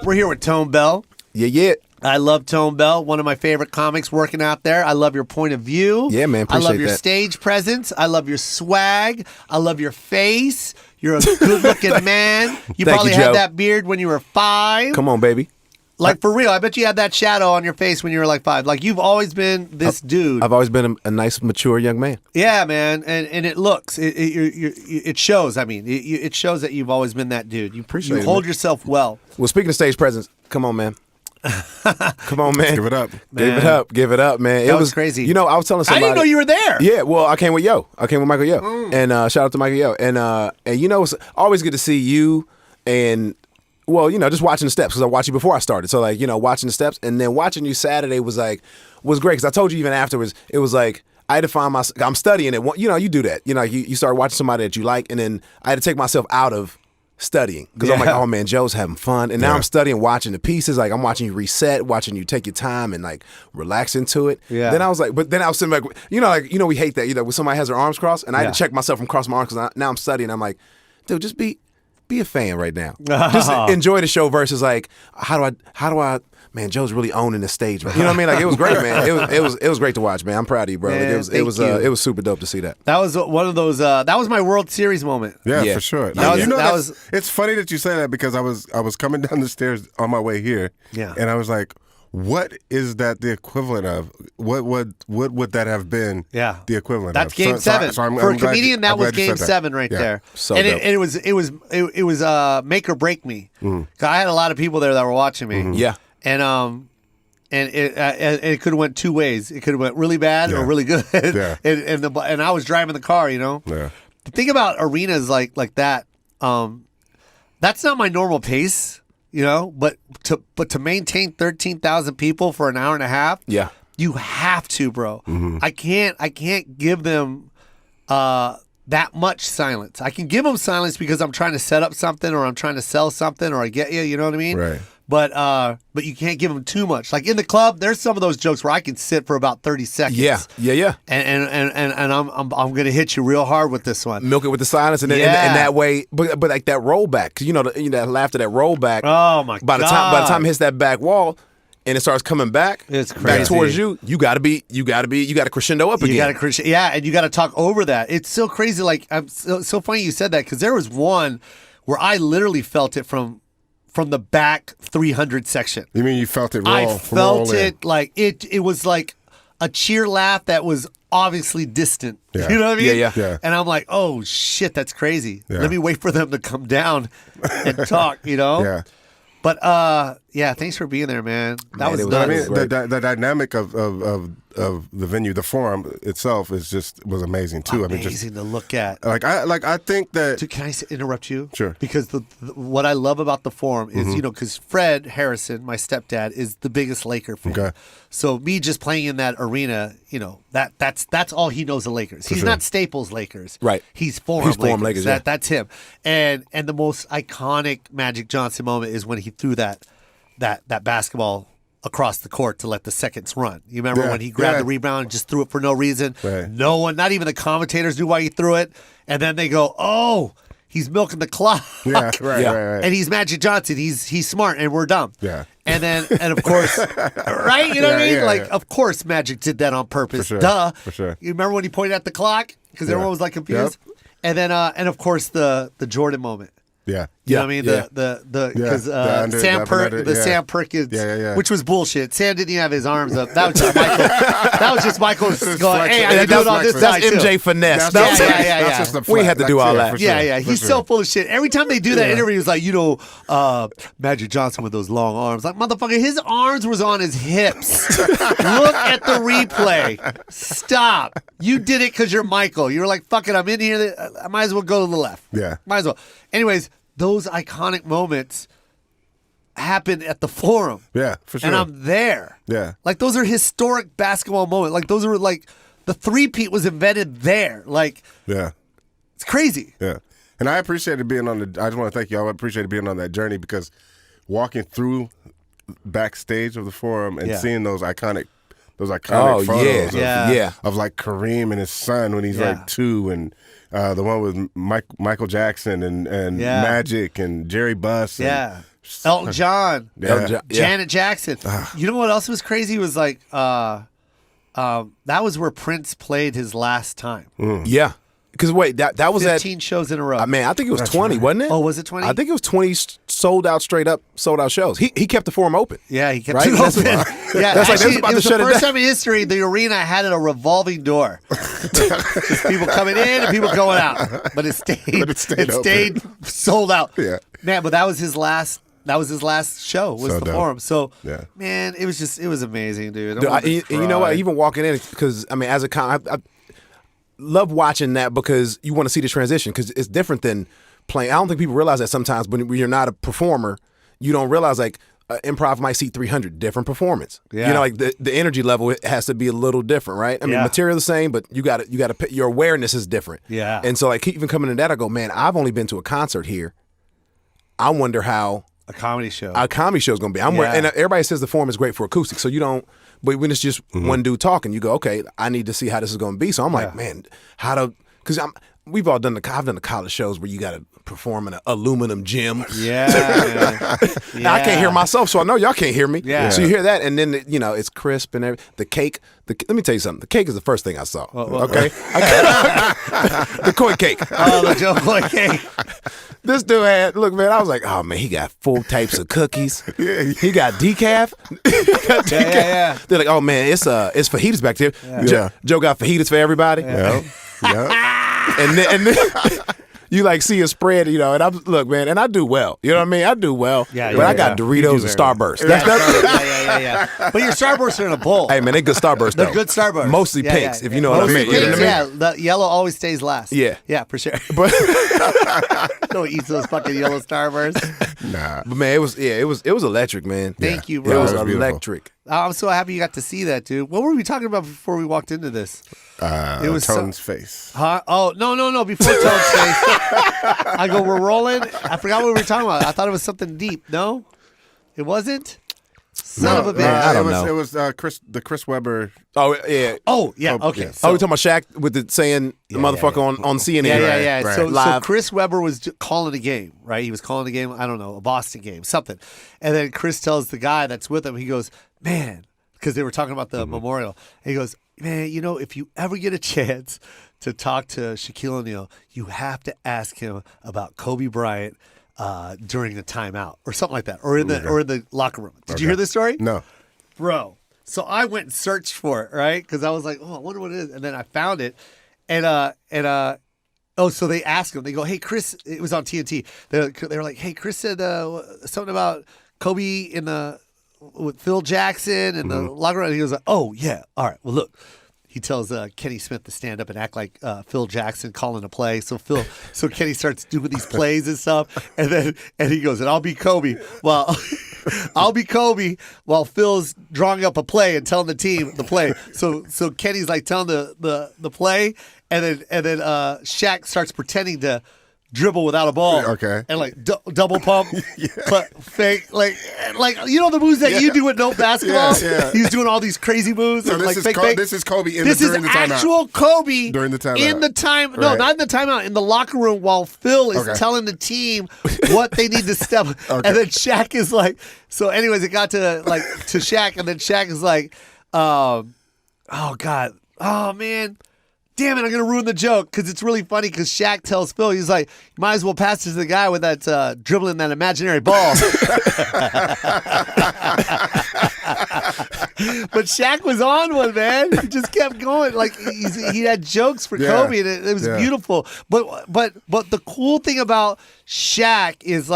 We're here with Tone Bell. Yeah. I love Tone Bell, one of my favorite comics working out there. I love your point of view. Yeah, man, I love appreciate your that. stage presence. I love your swag. I love your face. You're a good-looking man. You Thank probably you, had Joe. that beard when you were 5. Come on, baby. Like, for real, I bet you had that shadow on your face when you were like 5. Like, you've always been this dude. I've always been a nice, mature young man. Yeah, man, and it looks, it shows. I mean, it shows that you've always been that dude. You Appreciate it, hold man. yourself well. Well, speaking of stage presence, come on, man. Come on, man. Give it up. Man. Give it up, man. That It was crazy. You know, I was telling I somebody. didn't know you were there. Yeah, well, I came with Yo. I came with Michael Yo. And shout out to Michael Yo. And you know, it's always good to see you and, well, you know, just watching the steps because I watched you before I started. So, like, you know, watching the steps and then watching you Saturday was great because I told you even afterwards, it was like, I had to find I'm studying it. You know, you do that. You know, you start watching somebody that you like and then I had to take myself out of studying because I'm like, oh man, Joe's having fun, and now I'm studying, watching the pieces. Like I'm watching you reset, watching you take your time and like relax into it. Yeah. Then I was like, but then I was sitting back, we hate that, when somebody has their arms crossed, and I had to check myself from crossing my arms because now I'm studying. I'm like, dude, just be a fan right now. Just enjoy the show versus like, how do I? Man, Joe's really owning the stage, man. You know what I mean? Like it was great, man. It was great to watch, man. I'm proud of you, bro. Man, like, it was super dope to see that. That was one of those. That was my World Series moment. Yeah, for sure. It's funny that you say that because I was coming down the stairs on my way here. Yeah. And I was like, what is that the equivalent of? What would that have been? Yeah. The equivalent That's of? Game 7 I'm for a glad comedian. That I'm was glad you Game said that. 7 right Yeah. there. So and dope. it was make or break me. 'Cause I had a lot of people there that were watching me. Yeah. And it could have went two ways. It could have went really bad or really good. Yeah. and I was driving the car. Yeah. The thing about arenas like that, that's not my normal pace. But to maintain 13,000 people for an hour and a half, Yeah. you have to, bro. I can't give them that much silence. I can give them silence because I'm trying to set up something or I'm trying to sell something or I get you. You know what I mean? Right. But you can't give them too much. Like in the club, there's some of those jokes where I can sit for about 30 seconds. Yeah. And I'm gonna hit you real hard with this one. Milk it with the silence, and then and that way, but like that rollback, 'cause that laughter, that rollback. Oh my By the time it hits that back wall, and it starts coming back, It's back crazy. towards you. You gotta crescendo up again. You got to and you got to talk over that. It's so crazy. Like I'm so funny you said that because there was one where I literally felt it from the back 300 section. You mean you felt it roll? I felt it like it was like a cheer laugh that was obviously distant. Yeah. You know what I mean? Yeah. And I'm like, oh shit, that's crazy. Yeah. Let me wait for them to come down and talk. Yeah. But thanks for being there, man. That was it was- nuts. I mean, great. the dynamic of the venue, the forum itself, was amazing too. Amazing to look at. I think that. Dude, can I interrupt you? Sure. Because what I love about the forum is, because Fred Harrison, my stepdad, is the biggest Laker fan. Okay. So me just playing in that arena, that's all he knows of Lakers. He's not Staples Lakers. Right. He's Forum He's Forum Lakers. Lakers, yeah. That's him. And the most iconic Magic Johnson moment is when he threw that basketball across the court to let the seconds run. You remember when he grabbed the rebound and just threw it for no reason? Right. No one, not even the commentators knew why he threw it. And then they go, oh, he's milking the clock. Yeah, right. And he's Magic Johnson. He's smart and we're dumb. Yeah. And of course, right? You know what I mean? Yeah. Of course Magic did that on purpose. For sure. Duh. For sure. You remember when he pointed at the clock? Because everyone was like confused. Yep. And then, and of course the Jordan moment. Yeah. You know what I mean? Yeah. Because The under- Sam the under- yeah. Sam Perkins, Yeah. which was bullshit. Sam didn't even have his arms up. That was just Michael. That was just Michael going, hey, I Yeah, can do it on that's this flexing. side That's too. MJ finesse. That's Yeah. just the We had to do all that. for Yeah, sure, yeah. for He's sure. so full of shit. Every time they do that interview, he's like, Magic Johnson with those long arms. Like, motherfucker, his arms was on his hips. Look at the replay. Stop. You did it because you're Michael. You were like, fuck it, I'm in here. I might as well go to the left. Yeah. Might as well. Anyways, those iconic moments happen at the forum. Yeah, for sure. And I'm there. Yeah. Like, those are historic basketball moments. Like, those are like, the three-peat was invented there. Like, Yeah. it's crazy. Yeah. And I appreciated being on I just want to thank y'all. I appreciated being on that journey because walking through backstage of the forum and Yeah. seeing those iconic those iconic photos of like Kareem and his son when he's like 2, and the one with Michael Jackson and Magic and Jerry Buss. And, Elton John. Janet Jackson. You know what else was crazy? It was like that was where Prince played his last time. Yeah. Because wait, that was 15 shows in a row. Man, I think it was 20, wasn't it? Oh, was it 20? I think it was 20 sold out shows. He kept the Forum open. Yeah, he kept right? it open. That's actually, about it was to the shut first it time in history the arena had a revolving door. Just people coming in and people going out, but it stayed sold out. Yeah, man, but that was his last. That was his last show. Was the Forum? So, man, it was amazing, dude. You know what? Even walking in, because I mean, as a I love watching that because you want to see the transition because it's different than playing. I don't think people realize that sometimes when you're not a performer, you don't realize like improv might see 300 different performance. Yeah. You know, like the energy level has to be a little different, right? I mean, material the same, but you got to your awareness is different. Yeah. And so like even coming to that, I go, man, I've only been to a concert here. I wonder how a comedy show is going to be. And everybody says the Forum is great for acoustics, so you don't. But when it's just one dude talking, you go, okay, I need to see how this is going to be. So I'm like, man, because I've done the college shows where you got to perform in an aluminum gym. Yeah. I can't hear myself, so I know y'all can't hear me. Yeah. So you hear that, and then it's crisp and everything. The cake. Let me tell you something. The cake is the first thing I saw. Okay, the Koy cake. Oh, the Jo Koy cake. This dude look, man. I was like, oh man, he got 4 types of cookies. He got decaf. Yeah. They're like, oh man, it's fajitas back there. Joe got fajitas for everybody. Yeah. And then you like see a spread, and look, man, and I do well. You know what I mean? I do well. Yeah, but I got Doritos and Starburst. Yeah. But your Starbursts are in a bowl. Hey, man, they good Starbursts, though. They're good Starbursts. Mostly pinks, if you know what I mean. The yellow always stays last. Yeah, for sure. But don't eat those fucking yellow Starbursts. Nah. But man, it was electric, man. Thank you, bro. It was electric. I'm so happy you got to see that, dude. What were we talking about before we walked into this? It was Tone's face. Huh? Oh, no. Before Tone's face. I go, we're rolling. I forgot what we were talking about. I thought it was something deep. No? It wasn't? Son of a bitch. I don't know. It was Chris Webber. Oh, yeah. Oh, yeah. Okay. Yeah. So, we're talking about Shaq with the saying the motherfucker on CNN. Yeah. Right. So Chris Webber was calling a game, right? He was calling a game, I don't know, a Boston game, something. And then Chris tells the guy that's with him, he goes, man, because they were talking about the memorial. And he goes, man, if you ever get a chance to talk to Shaquille O'Neal, you have to ask him about Kobe Bryant during the timeout or something like that, or in the locker room. Did you hear this story? No, bro. So I went and searched for it, right? Because I was like, oh, I wonder what it is, and then I found it, so they asked him. They go, hey, Chris. It was on TNT. They were like, hey, Chris said something about Kobe with Phil Jackson and the locker room. And he was like, oh yeah, all right. Well, look. He tells Kenny Smith to stand up and act like Phil Jackson calling a play. So Kenny starts doing these plays and stuff, and he goes, and I'll be Kobe. Well, I'll be Kobe while Phil's drawing up a play and telling the team the play. So Kenny's like telling the play, and then Shaq starts pretending to dribble without a ball, and like double pump, but fake, like the moves that you do with no basketball. Yeah. He's doing all these crazy moves. So and this like this is Kobe during the timeout. This is actual Kobe during the timeout. In the time, no, not in the timeout. In the locker room while Phil is telling the team what they need to step. And then Shaq is like, so. Anyways, it got to Shaq, and then Shaq is like, oh God, oh man. Damn it, I'm going to ruin the joke because it's really funny because Shaq tells Phil, he's like, you might as well pass it to the guy with that dribbling that imaginary ball. But Shaq was on one, man. He just kept going. Like he had jokes for Kobe, and it was beautiful. But the cool thing about Shaq is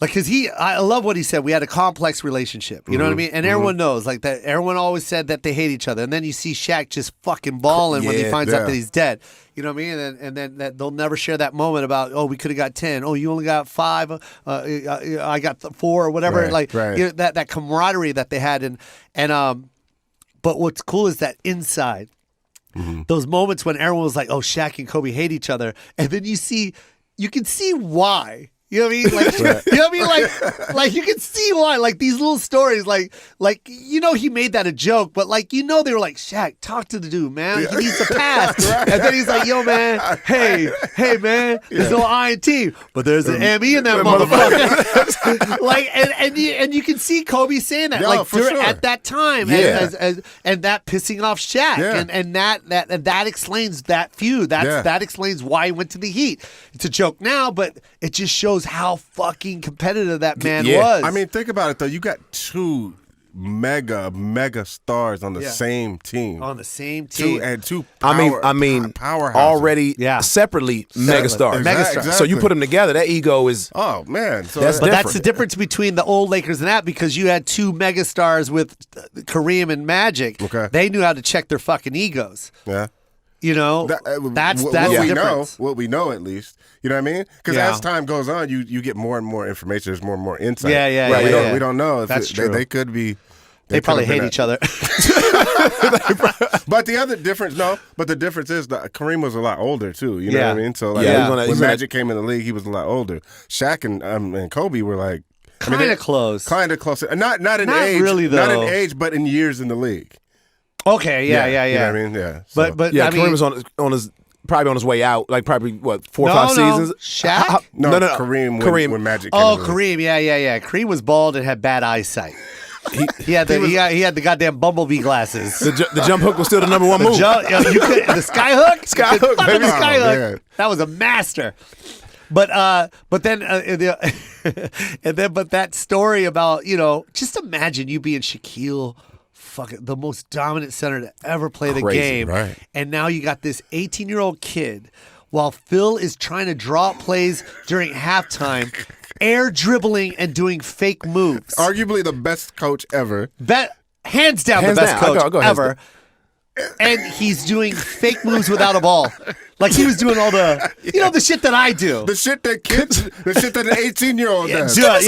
because I love what he said. We had a complex relationship. You know what I mean? And everyone knows, like that. Everyone always said that they hate each other. And then you see Shaq just fucking balling when he finds out that he's dead. You know what I mean? And then that they'll never share that moment about, oh, we could have got 10. Oh, you only got 5. I got 4 or whatever. That camaraderie that they had. But what's cool is that inside, those moments when everyone was like, oh, Shaq and Kobe hate each other. And then you can see why. You know what I mean? Like, you know what I mean? Like you can see why. Like these little stories, like he made that a joke, but they were like, Shaq, talk to the dude, man. He needs to pass. And then he's like, yo, man, hey, man, there's no I in team, but there's an ME in that motherfucker. and you can see Kobe saying that, at that time, and that pissing off Shaq, and that explains that feud. That explains why he went to the Heat. It's a joke now, but it just shows how fucking competitive that man was. I mean, think about it though. You got two mega stars on the same team. On the same team. Two powerhouses. Already separately megastars. Exactly. So you put them together, that ego is man. So that's the difference between the old Lakers and that, because you had two megastars with Kareem and Magic. Okay. They knew how to check their fucking egos. Yeah. You know, that's the difference. What we know, at least. You know what I mean? Because as time goes on, you get more and more information. There's more and more insight. We don't know. If that's true. They could be. They probably hate each other. But the other difference, the difference is that Kareem was a lot older too. You know what I mean? So when Magic came in the league, he was a lot older. Shaq and Kobe were like kind of close. Kind of close. Not in age. Really, though. Not in age, but in years in the league. Okay, yeah. You know what I mean? Yeah. So. But Kareem was on his probably on his way out, like probably 4 or 5 seasons. Shaq? No. Kareem when Magic came in the league. Kareem, yeah. Kareem was bald and had bad eyesight. He had the goddamn bumblebee glasses. The jump hook was still the number one move. The sky hook? Sky hook, baby. The sky hook. That was a master. But then that story about, just imagine you being Shaquille, fucking the most dominant center to ever play the game. Right. And now you got this 18-year-old kid while Phil is trying to draw up plays during halftime, air dribbling and doing fake moves. Arguably the best coach ever. Hands down the best coach ever. And he's doing fake moves without a ball. Like he was doing all the, the shit that I do. The shit that an 18-year-old does. Yeah.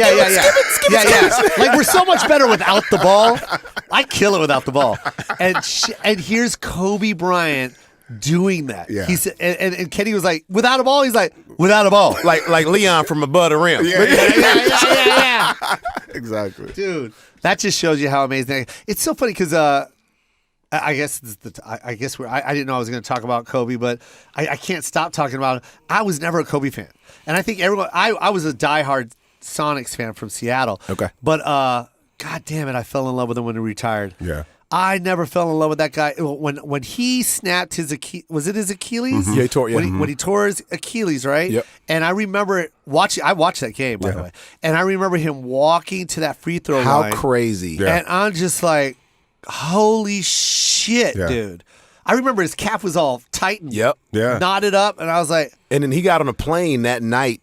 Like we're so much better without the ball. I kill it without the ball. And here's Kobe Bryant doing that. Yeah. And Kenny was like, without a ball? He's like, without a ball. Like Leon from above the rim. Yeah. Exactly. Dude, that just shows you how amazing. It's so funny because I guess I didn't know I was going to talk about Kobe, but I can't stop talking about it. I was never a Kobe fan, and I think everyone. I was a diehard Sonics fan from Seattle. Okay, but God damn it, I fell in love with him when he retired. Yeah, I never fell in love with that guy when he snapped his Achilles. Was it his Achilles? Mm-hmm. Yeah, he tore. Yeah. When he tore his Achilles, right? Yep. And I remember watching. I watched that game, by the way, and I remember him walking to that free throw line. How crazy! Yeah. And I'm just like, holy shit, dude. I remember his calf was all tight and knotted up, and I was like... And then he got on a plane that night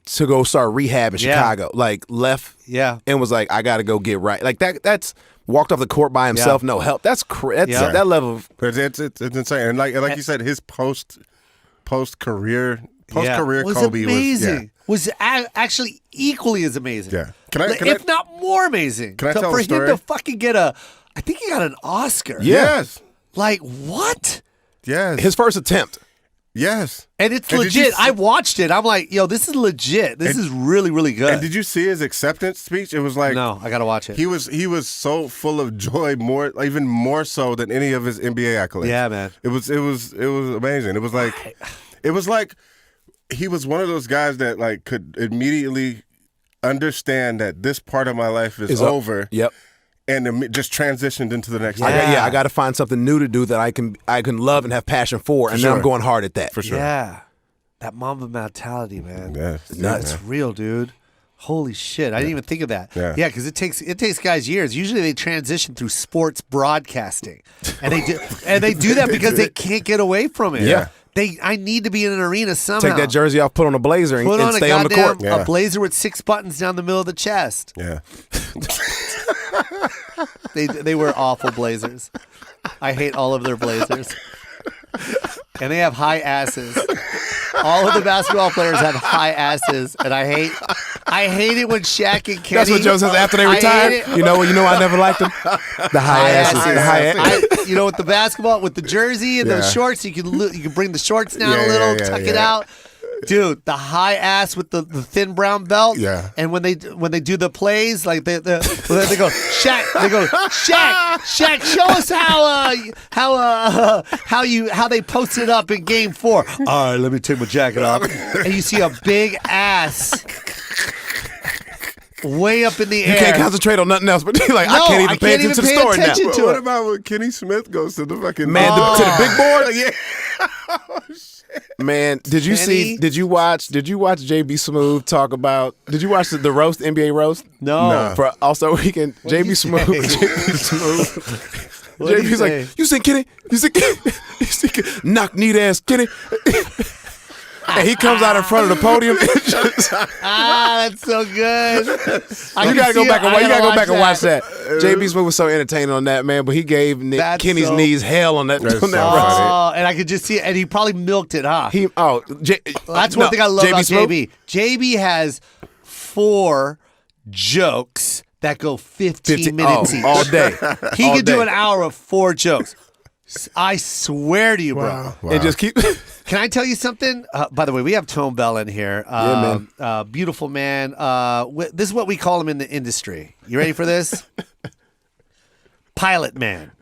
to go start rehab in Chicago. Like, left and was like, I got to go get right. Like, that's... Walked off the court by himself, no help. That's that level of... It's insane. And like you said, his post-career was Kobe amazing. Was actually equally as amazing. Yeah. If not more amazing. Can I tell a story? For him to fucking get I think he got an Oscar. Yes. Like, what? Yes. His first attempt. Yes. And it's legit. I watched it. I'm like, yo, this is legit. This is really, really good. And did you see his acceptance speech? It was like... No, I got to watch it. He was so full of joy, even more so than any of his NBA accolades. Yeah, man. It was amazing. It was like he was one of those guys that like could immediately understand that this part of my life is over. Yep. And just transitioned into the next. I got to find something new to do that I can love and have passion for, and then I'm going hard at that. For sure. Yeah, that Mamba mentality, man. Yeah, it's real, dude. Holy shit! I didn't even think of that. Yeah, because it takes guys years. Usually they transition through sports broadcasting, and they do that because they can't get away from it. Yeah. I need to be in an arena somehow. Take that jersey off, put on a blazer, and stay on the court. A blazer with 6 buttons down the middle of the chest. Yeah. They wear awful blazers. I hate all of their blazers. And they have high asses. All of the basketball players have high asses, and I hate it when Shaq and Kenny. That's what Joe says after they retired. You know I never liked them. The high asses. With the basketball, with the jersey and the shorts, you can bring the shorts down a little, tuck it out. Dude, the high ass with the thin brown belt. Yeah. And when they do the plays, like they go, Shaq, Shaq, show us how they posted up in game 4. All right, let me take my jacket off. And you see a big ass way up in the air. You can't concentrate on nothing else, but you're like, No, I can't even pay attention to the story now. attention to What it. about when Kenny Smith goes to the fucking Man, to the big board? Yeah. Oh, shit. Man, did you watch JB Smooth talk about, did you watch the roast, NBA roast? No. For All-Star Weekend, What'd JB he Smooth, say? JB Smooth. What'd he JB's say? like, you seen Kenny? You seen Kenny? Knock neat ass Kenny. And he comes out in front of the podium and just, That's so good. you gotta go back and watch that. JB Smooth was so entertaining on that, man, but he gave Kenny's knees hell on that. That's On that so roast. funny. Oh, and I could just see it. And he probably milked it, huh? That's one thing I love about Smooth? JB. JB has 4 jokes that go 15 minutes each. all day. He All could do day. an hour of 4 jokes. I swear to you, bro. Wow. And just keep. Can I tell you something? By the way, we have Tone Bell in here. man. Beautiful man. This is what we call him in the industry. You ready for this? Pilot man.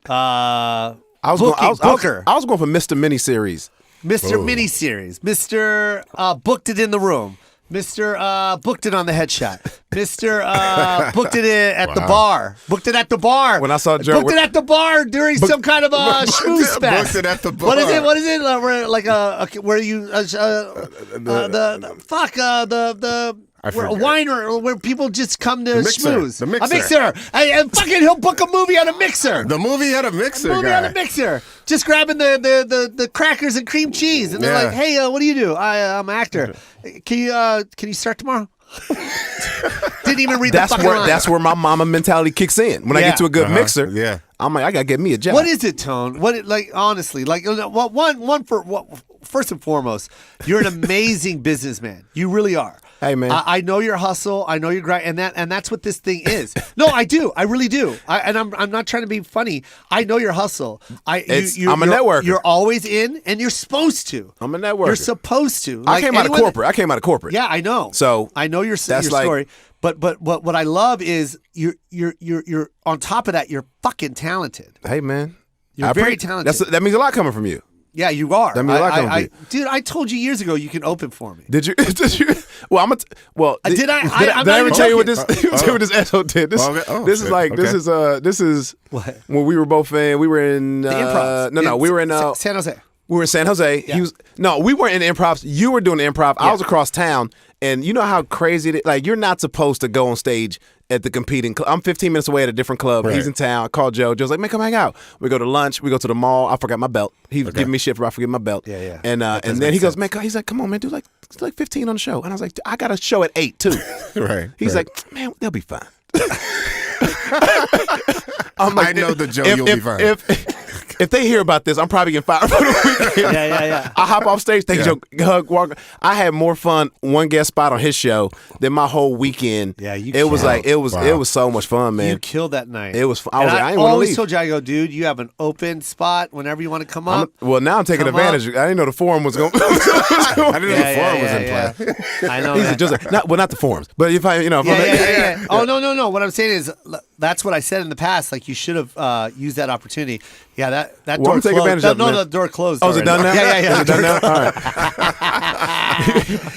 I was Booker. I was going for Mr. Miniseries. Mr. Miniseries. Mr. Booked it in the room. Mr. Booked it on the headshot. Mr. Booked it at the bar. Booked it at the bar. When I saw Booked it at the bar during some kind of schmooze fest. Booked it at the bar. What is it? What is it? Where you a wine where people just come to mixer. schmooze. The mixer. A mixer. And fucking he'll book a movie on a mixer. The movie had a mixer, Movie guy. on a mixer, just grabbing the crackers and cream cheese, and they're Yeah. like, "Hey, what do you do? I'm an actor. Can you start tomorrow?" Didn't even read the fucking line. That's where my mama mentality kicks in. When I Yeah. get to a good mixer, Yeah. I'm like, I gotta get me a job. What is it, Tone? Honestly, first and foremost, you're an amazing businessman. You really are. Hey, man. I know your hustle. I know your grind, and that's what this thing is. No, I do. I really do. I'm not trying to be funny. I know your hustle. I'm a networker. You're always in, and you're supposed to. I'm a networker. You're supposed to. I came out of corporate. Yeah, I know. So I know your story. But what I love is you're on top of that. You're fucking talented. Hey, man. You're very talented. That means a lot coming from you. Yeah, you are. That means a lot coming from you. Dude, I told you years ago you can open for me. Did you? Well, Did I? I'm Did not I ever even tell you what joking. this asshole did? This is shit. like Okay. this is What? when we were both in. We were in The improv. No, we were in San Jose. We were in San Jose. Yeah. We weren't in the improv. You were doing the improv. I was across town, and you know how crazy it is. Like, you're not supposed to go on stage at the competing club. I'm 15 minutes away at a different club. Right. He's in town. I called Joe. Joe's like, man, come hang out. We go to lunch. We go to the mall. I forgot my belt. He was giving me shit for I forget my belt. Yeah. And then he goes, man, he's like, come on, man, do like 15 on the show. And I was like, I got a show at 8 too. Right. He's right. like, man, they'll be fine. I'm like, I know the Joe, you'll be fine. If they hear about this, I'm probably getting fired for the weekend. Yeah. I hop off stage, thank Joe, hug, walk. I had more fun one guest spot on his show than my whole weekend. Yeah, it was like it was so much fun, man. You killed that night. It was. I ain't want to always leave. told you, I go, dude, you have an open spot whenever you want to come up. Well, now I'm taking Come advantage. I didn't know the forum was going. I didn't know the forum was in play. I know. He's that. just like, not the forums, but if I, Yeah. Oh no. What I'm saying is, that's what I said in the past. Like, you should have used that opportunity. Yeah, that Well, door I'm taking closed. advantage of it, man. The door closed. Oh, is it already. done now? Yeah. Is it done now? All right.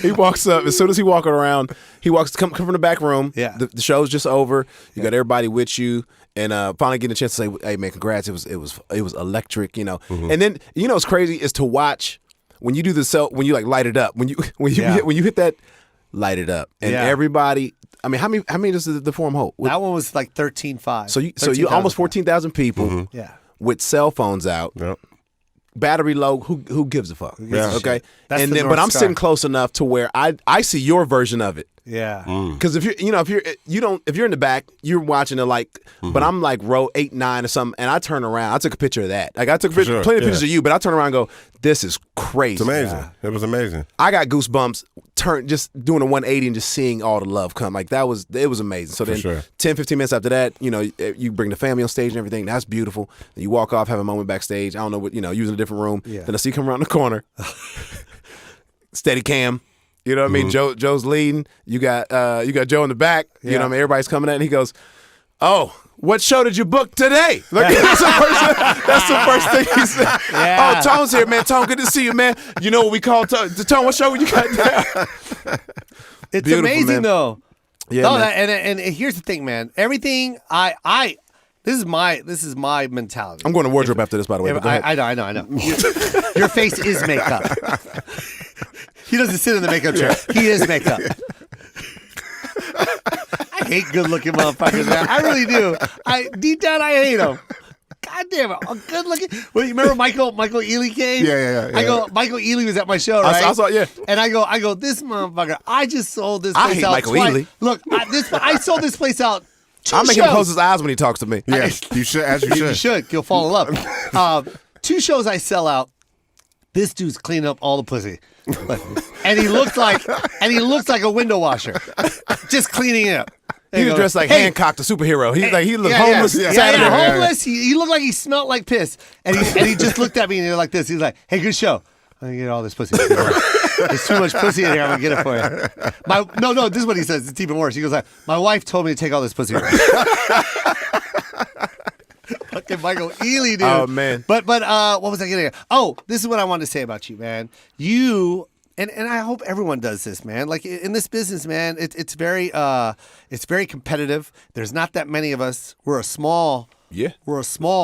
He walks up. As soon as he walking around, he walks come from the back room. Yeah. The show's just over. You got everybody with you, and finally getting a chance to say, "Hey, man, congrats! It was electric." You know. Mm-hmm. And then what's crazy is to watch when you do when you like light it up when you hit that light it up and everybody. I mean, how many does the forum hold? That one was like 13,500. So you almost 14,000 people. Mm-hmm. Yeah. With cell phones out. Yep. Battery low, who gives a fuck? Yeah. Okay. That's And the then, North but I'm Star. sitting close enough to where I see your version of it. Yeah. Because if you're in the back, you're watching it like, but I'm like row 8, 9 or something, and I turn around. I took a picture of that. Like, I took plenty of pictures of you, but I turn around and go, "This is crazy." It's amazing. Yeah. It was amazing. I got goosebumps. Just doing a 180 and just seeing all the love come. Like, it was amazing. So then 10, 15 minutes after that, you bring the family on stage and everything. That's beautiful. Then you walk off, have a moment backstage. I don't know what, using a different room. Yeah. Then I see you come around the corner. steady cam. You know what I mean? Joe's leading. You got Joe in the back. You know what I mean? Everybody's coming in, and he goes, "Oh, what show did you book today?" Like, that's the first thing he said. Yeah. Oh, Tone's here, man. Tone, good to see you, man. You know what we call Tone? What show you got there? It's Beautiful, amazing man. though. Yeah, No, man. and here's the thing, man. Everything this is my mentality. I'm going to wardrobe after this, by the way. But go ahead. I know. Your face is makeup. He doesn't sit in the makeup chair. He is makeup. I hate good-looking motherfuckers, man. I really do. Deep down, I hate them. God damn it. Good-looking. Well, you remember Michael Ealy came? Yeah. I go, Michael Ealy was at my show, right? I saw, yeah. And I go, this motherfucker, I just sold this place I hate out Michael twice. Ealy. Look, I sold this place out 2 I'll make him shows. close his eyes when he talks to me. Yeah, you should, as you should. You should. You'll fall in love. 2 shows I sell out. This dude's cleaning up all the pussy, and he looks like a window washer, just cleaning it up. He was dressed like Hancock, the superhero. He looked homeless. Yeah, homeless. He looked like he smelled like piss, and he just looked at me and he was like this. He's like, "Hey, good show. I'm gonna get all this pussy. There's too much pussy in here. I'm gonna get it for you." No. This is what he says. It's even worse. He goes like, "My wife told me to take all this pussy." Fucking Michael Ealy, dude. Oh, man. But what was I getting at? Oh, this is what I wanted to say about you, man. You and I hope everyone does this, man. Like in this business, man, it's very competitive. There's not that many of us. We're a small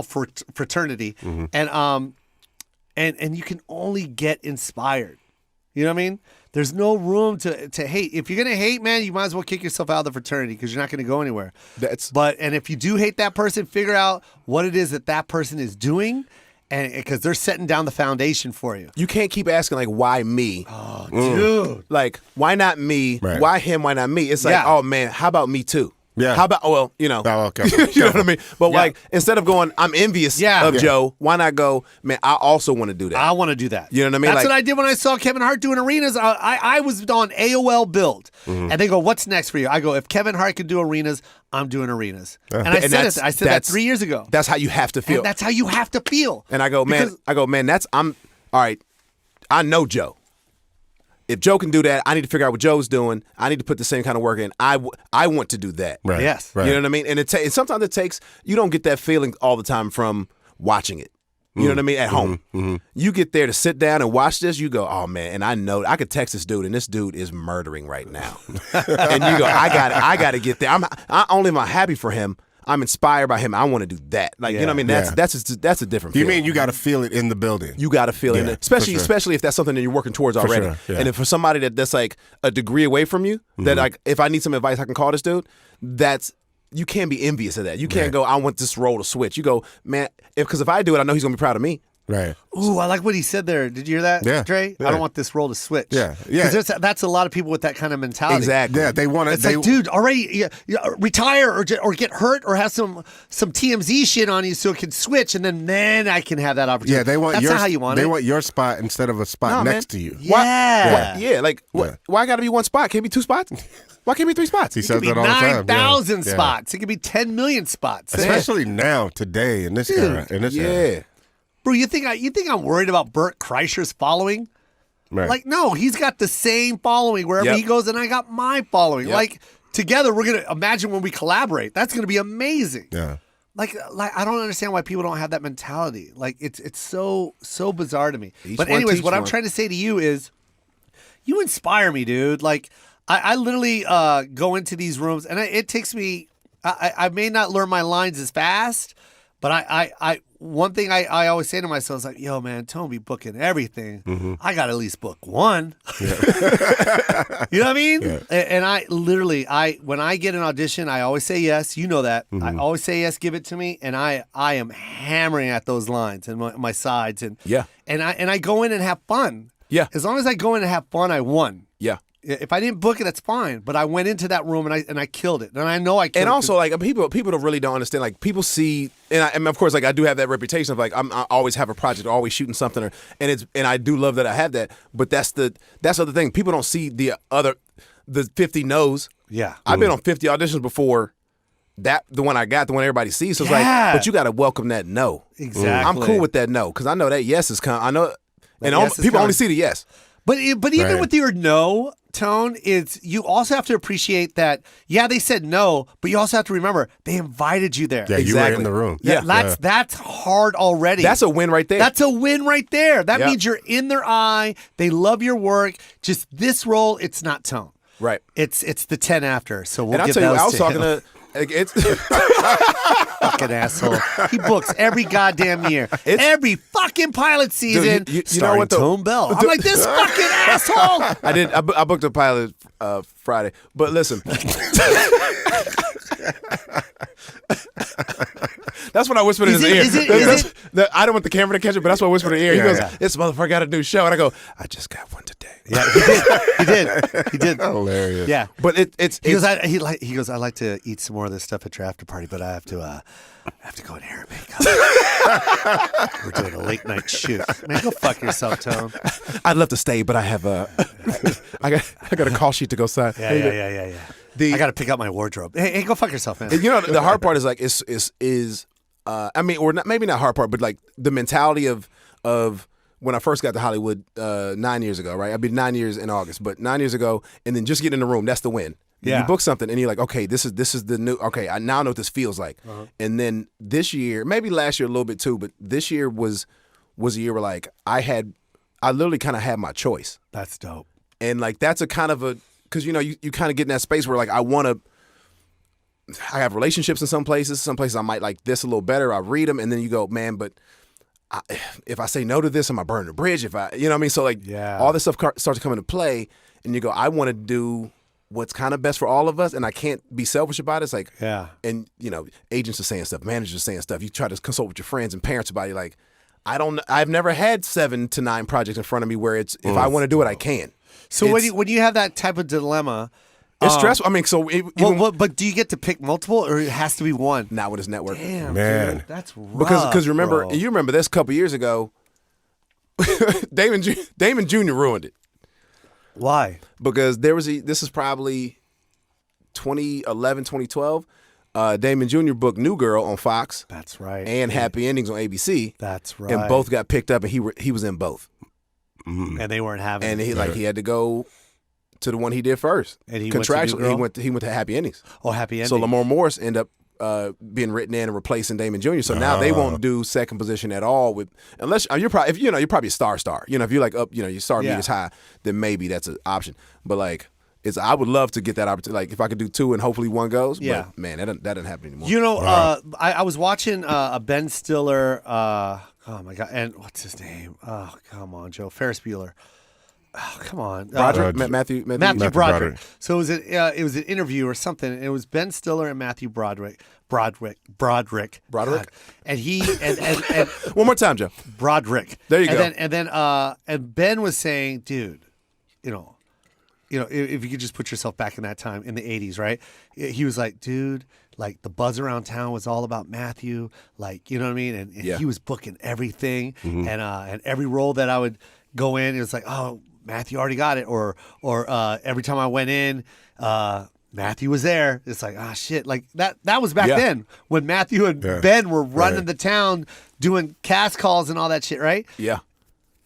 fraternity, and you can only get inspired. You know what I mean? There's no room to hate. If you're gonna hate, man, you might as well kick yourself out of the fraternity because you're not gonna go anywhere. And if you do hate that person, figure out what it is that person is doing, and because they're setting down the foundation for you. You can't keep asking like, why me? Oh, dude. Like, why not me? Right. Why him? Why not me? It's like, oh man, how about me too? Yeah. How about you know? Oh, okay. You know what I mean? But like, instead of going, I'm envious of Joe. Why not go, man? I also want to do that. I want to do that. You know what I mean? That's like, what I did when I saw Kevin Hart doing arenas. I was on AOL Build, and they go, "What's next for you?" I go, "If Kevin Hart could do arenas, I'm doing arenas." And I said it. I said that 3 years ago. That's how you have to feel. And that's how you have to feel. And I go, man. I'm all right. I know Joe. If Joe can do that, I need to figure out what Joe's doing. I need to put the same kind of work in. I want to do that. Right. Yes. Right. You know what I mean? And sometimes it takes, you don't get that feeling all the time from watching it. You know what I mean? At home. You get there to sit down and watch this, you go, oh man, and I know, I could text this dude, and this dude is murdering right now. And you go, I got to get there. I only am I happy for him. I'm inspired by him. I want to do that. Like, you know what I mean? That's a different feeling. You mean you got to feel it in the building? You got to feel it, especially if that's something that you're working towards already. Sure, yeah. And if for somebody that's like a degree away from you, that like if I need some advice, I can call this dude. You can't be envious of that. You can't go, I want this role to switch. You go, man, because if I do it, I know he's gonna be proud of me. Right. Ooh, I like what he said there. Did you hear that, Yeah. Dre? Yeah. I don't want this role to switch. Yeah. Because that's a lot of people with that kind of mentality. Exactly. Yeah, they want to. It's like, dude, already retire or get hurt or have some TMZ shit on you so it can switch, and then I can have that opportunity. Yeah, they want that's your. not how you want they it. want your spot instead of a spot No, next man. to you. Yeah. Why got to be one spot? Can't it be 2 spots? Why can't it be 3 spots? He It says could be that all the time. 9,000 Yeah. spots. It could be 10 million spots. Especially now, today, in this era. In this era. Yeah. Bro, you think I'm worried about Bert Kreischer's following? Right. Like, no, he's got the same following wherever he goes, and I got my following. Yep. Like, together, we're going to imagine when we collaborate. That's going to be amazing. Yeah. Like I don't understand why people don't have that mentality. Like, it's so bizarre to me. But one, anyways, teach what I'm one. trying to say to you is, you inspire me, dude. Like, I literally go into these rooms, and it takes me. I may not learn my lines as fast, but I one thing I always say to myself is like, yo, man, Tone be booking everything. I got to at least book one. You know what I mean? Yeah. And I literally, when I get an audition, I always say yes. You know that. I always say yes, give it to me. And I am hammering at those lines and my sides. And I go in and have fun. Yeah. As long as I go in and have fun, I won. Yeah. If I didn't book it, that's fine. But I went into that room and I killed it, and I know I killed it. And also, like people don't understand. Like people see, and of course, like I do have that reputation of like I always have a project, always shooting something, and I do love that I have that. But that's the other thing. People don't see the 50 no's. Yeah. I've been on 50 auditions before. The one I got, the one everybody sees. So it's like, but you got to welcome that no. Exactly. I'm cool with that no because I know that yes is coming. I know, and yes is people coming. only see the yes. But even Right. with your no tone, it's you also have to appreciate that. Yeah, they said no, but you also have to remember they invited you there. Yeah, you were Exactly. in the room. Yeah. That's hard already. That's a win right there. That's a win right there. That Yep. means you're in their eye. They love your work. Just this role, it's not tone. right. It's the 10 after. So we'll And I'll give tell you, those I was to talking him. to. It's Fucking asshole. He books every goddamn year. Every fucking pilot season. you know starring what the- Tone Bell. I'm like, this fucking asshole. I booked a pilot Friday, but listen. That's what I whispered in Is his it- ear. is it- I don't want the camera to catch it, but that's what I whispered in his ear. He Yeah, goes, yeah. "This motherfucker got a new show," and I go, "I just got one today." Yeah, he did. Hilarious. Yeah. But it's He goes, I like to eat some more of this stuff at your after party, but I have to go in hair and makeup. We're doing a late night shoot. Man, go fuck yourself, Tone. I'd love to stay, but I have I got a call sheet to go sign. Yeah. I got to pick up my wardrobe. Hey, go fuck yourself, man. You know, the hard part is like I mean, or not, maybe not hard part, but like the mentality of when I first got to Hollywood 9 years ago, right? I've been 9 years in August, but 9 years ago, and then just get in the room, that's the win. Yeah. You book something and you're like, okay, this is the new. Okay, I now know what this feels like. And then this year, maybe last year a little bit too, but this year was a year where like I literally kind of had my choice, That's dope. and like that's a kind of a because you kind of get in that space where like I have relationships in some places I might like this a little better. I read them and then you go, man, but if I say no to this, am I burning the bridge? If I, you know what I mean? So like all this stuff starts to come into play and you go, I want to do what's kind of best for all of us and I can't be selfish about it. It's like, and agents are saying stuff, managers are saying stuff. You try to consult with your friends and parents about it. Like, I've never had 7 to 9 projects in front of me where it's, if I want to do it, I can. So when you have that type of dilemma, it's stressful. I mean, so but do you get to pick multiple, or it has to be one? not with his network. Damn, Man. dude, that's rough. Because remember, bro. you remember this a couple years ago, Damon Jr. ruined it Why? because this is probably 2011, 2012. Damon Jr. booked New Girl on Fox. That's right. And Happy Endings on ABC. That's right. And both got picked up, and he was in both. and they weren't having. And it. he had to go to the one he did first. And he went to New contractually Girl? he went to Happy Endings. Happy ending. So Lamar Morris ended up being written in and replacing Damon Jr. So now they won't do second position at all with unless you're probably you're probably a star. If you're like up, your star meter's high, then maybe that's an option. But like I would love to get that opportunity. Like if I could do 2 and hopefully 1 goes. Yeah. But man, that doesn't happen anymore. I was watching a Ben Stiller. Oh my god! And what's his name? Oh come on, Joe. Ferris Bueller. Oh come on, Broderick, Matthew Broderick. Broderick. So it was an interview or something. And it was Ben Stiller and Matthew Broderick. Broderick. God. And he and One more time, Joe. Broderick. There you and go. Then, and Ben was saying, dude, if you could just put yourself back in that time in the 80s, right? He was like, dude, like the buzz around town was all about Matthew, like, you know what I mean? And he was booking everything, and every role that I would go in, it was like, oh, Matthew already got it, or every time I went in, Matthew was there. It's like, ah, shit, like that was back then when Matthew and Ben were running the town, doing cast calls and all that shit, right? Yeah.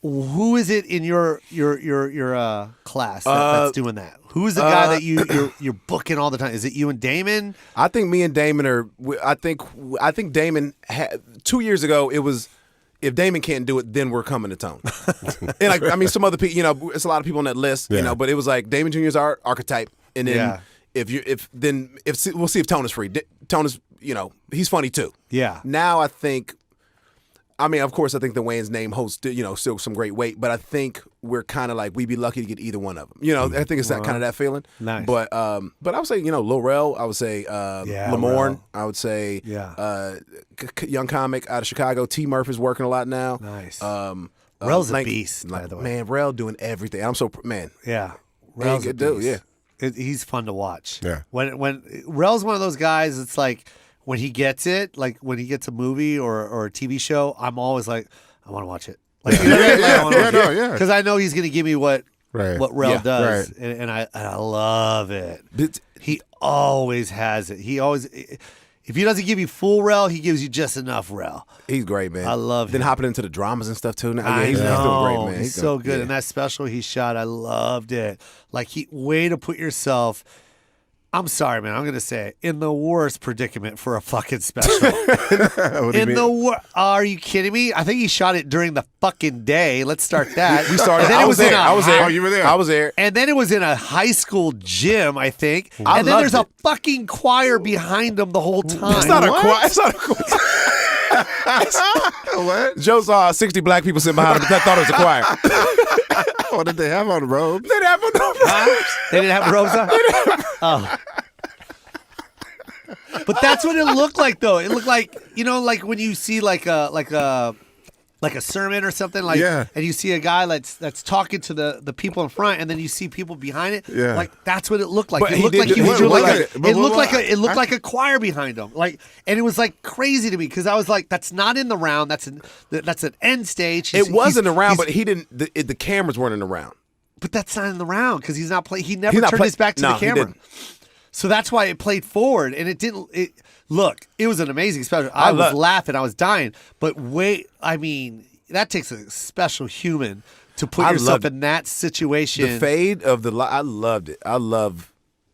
Who is it in your class that's doing that? Who's the guy that you're booking all the time? Is it you and Damon? I think me and Damon are. I think Damon 2 years ago it was. If Damon can't do it, then we're coming to Tone. And like I mean, some other people, it's a lot of people on that list, but it was like Damon Jr. is our archetype, and then we'll see if Tone is free. Tone is he's funny too. Yeah. Now I think. I mean, of course, I think the Wayne's name holds, still some great weight, but I think we're kind of like we'd be lucky to get either one of them. I think it's that kind of that feeling. Nice. But I would say, Lil Rel, I would say Lamorne, I would say young comic out of Chicago. T. Murphy's working a lot now. Nice. Rel's a beast, by the way. Man, Rel doing everything. I'm so Yeah. Rel's a good dude. beast. Yeah. He's fun to watch. Yeah. When Rel's one of those guys, it's like. When he gets it, like when he gets a movie or a TV show, I'm always like, I want to watch it. Like, because I know he's going to give me what Rel does, and I love it. He always has it. If he doesn't give you full rel, he gives you just enough rel. He's great, man. I love him. Then hopping into the dramas and stuff too. Now. I He's doing know. great, man. He's so good. Yeah. And that special he shot, I loved it. Like, way to put yourself, I'm sorry, man, I'm going to say it, in the worst predicament for a fucking special. What do you mean? Are you kidding me? I think he shot it during the fucking day. Let's start that. We started. And then I it was there. I was there. Oh, you were there. I was there. And then it was in a high school gym, I think. I And then loved there's a it. fucking choir behind him the whole time. It's not a choir. It's not a choir. What? Joe saw 60 black people sitting behind him that thought it was a choir. What did they have on robes? They didn't have no robes. They didn't have robes on? Oh. But that's what it looked like, though. It looked like, like when you see like a sermon or something, like, Yeah. and you see a guy that's talking to the people in front, and then you see people behind it. Yeah. Like that's what it looked like. But It he looked did like do- he was what- doing what- like what- it looked like what- it looked like a choir behind him. Like, and it was like crazy to me because I was like, that's not in the round. That's an end stage. It wasn't around, he's- but he didn't. The cameras weren't in the round. But that's not in the round because he's not playing. He never He's not turned play- his back to No, the he camera. didn't. So that's why it played forward, and it didn't. Look, it was an amazing special. I I was love- laughing, I was dying. But wait, I mean, that takes a special human to put I yourself loved in that situation. The fade of the I loved it. I love,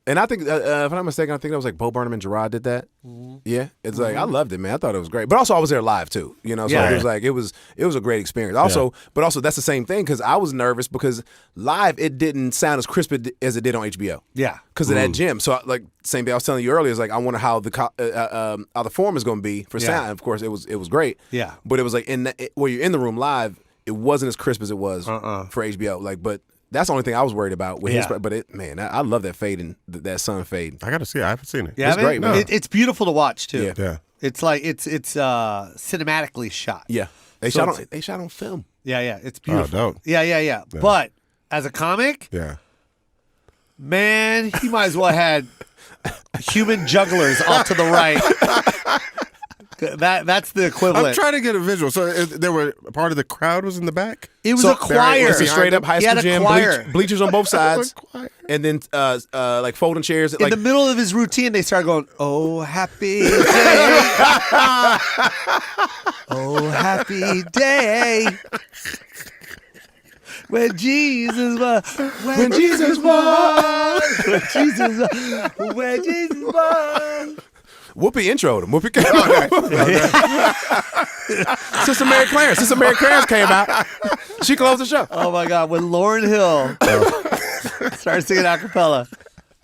and I think if I'm not mistaken, I think that was like Bo Burnham and Gerard did that. Yeah, it's like I loved it, man. I thought it was great, but also I was there live too. So Yeah. it was like it was a great experience. Also, but also that's the same thing because I was nervous because live it didn't sound as crisp as it did on HBO. Yeah. because of that gym. So like same thing I was telling you earlier is like I wonder how the form is going to be for sound. Of course, it was great. Yeah. but it was like where you're in the room live, it wasn't as crisp as it was for HBO. Like, but that's the only thing I was worried about with his. Yeah. But I love that fade and that sun fade. I got to see it. I haven't seen it. Yeah, It's great, man. It's beautiful to watch too. Yeah. Yeah. It's like it's cinematically shot. Yeah, they So shot on film. Yeah, it's beautiful. dope. Yeah. But as a comic, Yeah. man, he might as well had human jugglers off to the right. That's the equivalent. I'm trying to get a visual. So there were part of the crowd was in the back. It was So a choir. It's a straight up high He had school a gym, choir. bleachers on both sides, choir. and then like folding chairs. In Like the middle of his routine, they started going, "Oh, happy day, oh, happy day." When Jesus was, when Jesus was, when Jesus was. Whoopi introed him. Whoopi came out. Sister Mary Clarence came out. She closed the show. Oh my God! When Lauryn Hill started singing a cappella.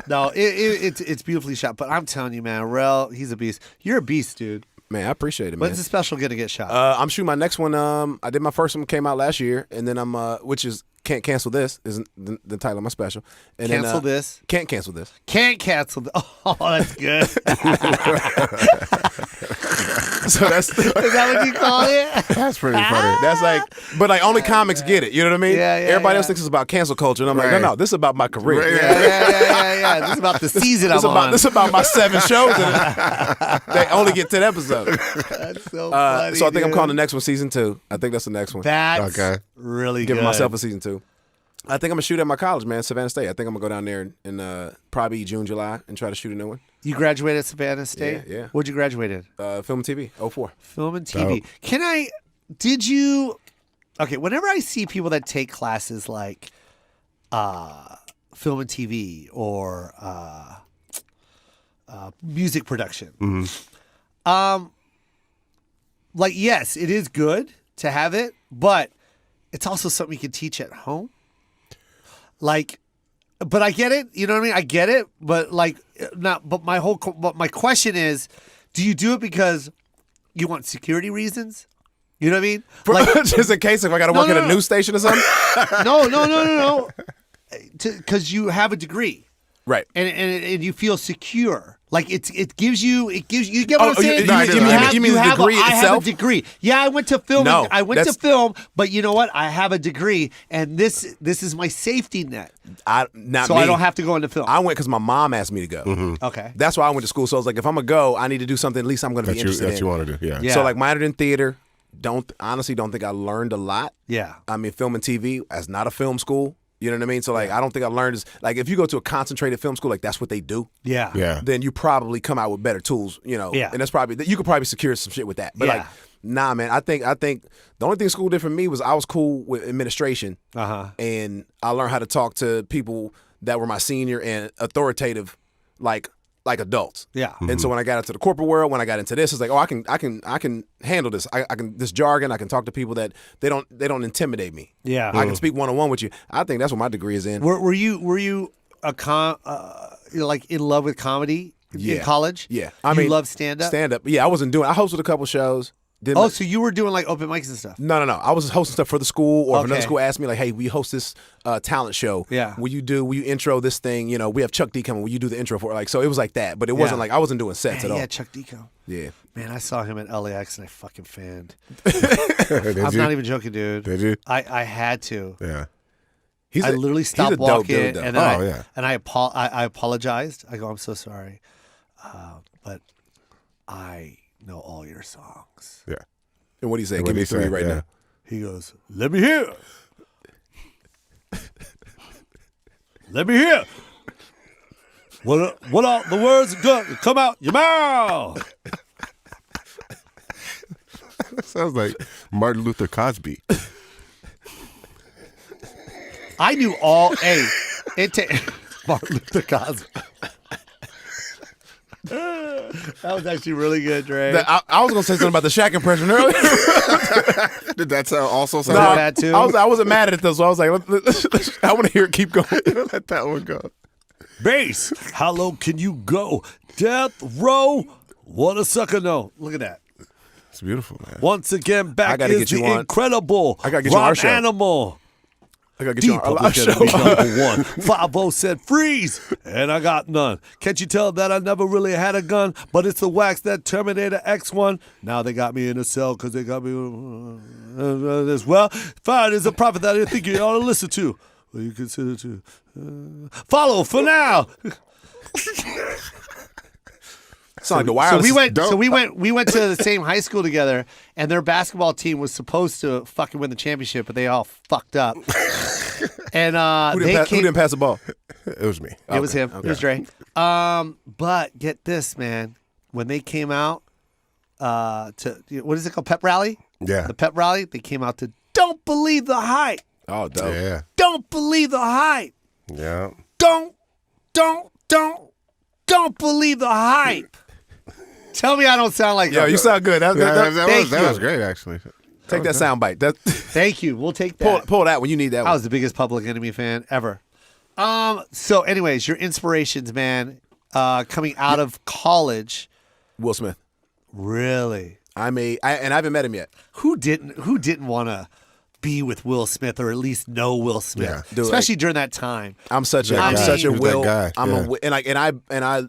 No, it's beautifully shot. But I'm telling you, man, Rel, he's a beast. You're a beast, dude. Man, I appreciate it, man. When's the special gonna get shot? I'm shooting my next one. I did my first one, came out last year, and then I'm which is Can't Cancel This is the title of my special. And Cancel then, This. Can't Cancel This. Can't cancel. Oh, that's good. So that's Is that what you call it? That's pretty funny. that's like, but like only comics get it. You know what I mean? Yeah, Everybody yeah. else thinks it's about cancel culture, and I'm like, Right. no, this is about my career. Right, Yeah. This is about the season I'm on. This is about my 7 shows. And they only get 10 episodes. That's so funny. So I think I'm dude. calling the next one season 2. I think that's the next one. That's Okay. really Giving good. myself a season 2. I think I'm gonna shoot at my college, man, Savannah State. I think I'm gonna go down there in probably June, July, and try to shoot a new one. You graduated at Savannah State? Yeah. What'd you graduate in? Film and TV, 04. Film and TV. Did you? Okay, whenever I see people that take classes like film and TV or music production, like, yes, it is good to have it, but it's also something you can teach at home. Like, but I get it. You know what I mean? I get it. But like, not. But my question is, do you do it because you want security reasons? You know what I mean? Like, Just in case if I gotta work at a news station or something. no. Because you have a degree, Right. and you feel secure. Like it gives you you get what I'm saying? you mean the degree I have itself? a degree. Yeah, I went to film. No, I went to that's- film, but you know what? I have a degree, and this is my safety net. Not So me. I don't have to go into film. I went because my mom asked me to go. Okay. That's why I went to school. So I was like, if I'm gonna go, I need to do something. At least I'm gonna be interested That in. you want to do. Yeah. Yeah. So like minored in theater. Honestly don't think I learned a lot. Yeah. I mean, film and TV as not a film school. You know what I mean? So like, I don't think I learned is like if you go to a concentrated film school, like that's what they do. Yeah. Then you probably come out with better tools. Yeah. And that's probably you could probably secure some shit with that. But Yeah. like, nah, man. I think the only thing school did for me was I was cool with administration, and I learned how to talk to people that were my senior and authoritative, like adults. Yeah. And so when I got into the corporate world, when I got into this, it's like, I can handle this. I can this jargon. I can talk to people that they don't intimidate me. Yeah. I can speak one-on-one with you. I think that's what my degree is in. Were you like in love with comedy in college? Yeah. You love stand-up? Stand-up. Yeah, I hosted a couple shows. So you were doing like open mics and stuff? No. I was hosting stuff for the school, or if another school asked me, like, hey, we host this talent show. Yeah. Will you intro this thing? We have Chuck D coming. Will you do the intro for it? Like, so it was like that, but it wasn't like I wasn't doing sets at all. Yeah, Chuck Deco. Yeah. Man, I saw him at LAX and I fucking fanned. Did I'm you? not even joking, dude. Did you? I had to. Yeah. I literally stopped he's a dope walking dude, though. and then I apologized. I go, I'm so sorry, but I know all your songs. Yeah. And what do you say? And Give what me he 3 said, right yeah. now. He goes, let me hear. Let me hear. What are the words that come out your mouth? Sounds like Martin Luther Cosby. I knew all. Martin Luther Cosby. That was actually really good, Dre. I was gonna say something about the Shaq impression earlier. Did that sound also sound No, like that too. I wasn't mad at it though, so I was like, I want to hear it keep going. let that one go? Bass, how low can you go? Death row, what a sucker no. Look at that. It's beautiful, man. Once again, I back gotta is get you the on. incredible I gotta get you on our Rob show. Animal. I gotta get you Deep on a live Public show. Enemy number 1. 5-0 said freeze, and I got none. Can't you tell that I never really had a gun? But it's the wax that Terminator X1. Now they got me in a cell because they got me as well. Fire is a prophet that I think you ought to listen to. Well, you consider to follow for now. Sound like the wireless. We went to the same high school together, and their basketball team was supposed to fucking win the championship, but they all fucked up. And Who didn't pass the ball? It was me. It was him. It was Dre. But get this, man. When they came out to what is it called? Pep rally? Yeah. The pep rally. They came out to "Don't Believe the Hype." Oh, dope. Yeah. Don't believe the hype. Yeah. Don't believe the hype. Tell me I don't sound like Yo, that. you sound good. That Thank was you. great, actually. Take that sound bite. Thank you. We'll take that. Pull that when you need that I one. was the biggest Public Enemy fan ever. So anyways, your inspirations, man, coming out of college. Will Smith. Really? And I haven't met him yet. Who didn't want to be with Will Smith or at least know Will Smith? Yeah. Dude, especially during that time. I'm such a That guy. I'm such a He was Will. that guy. Yeah.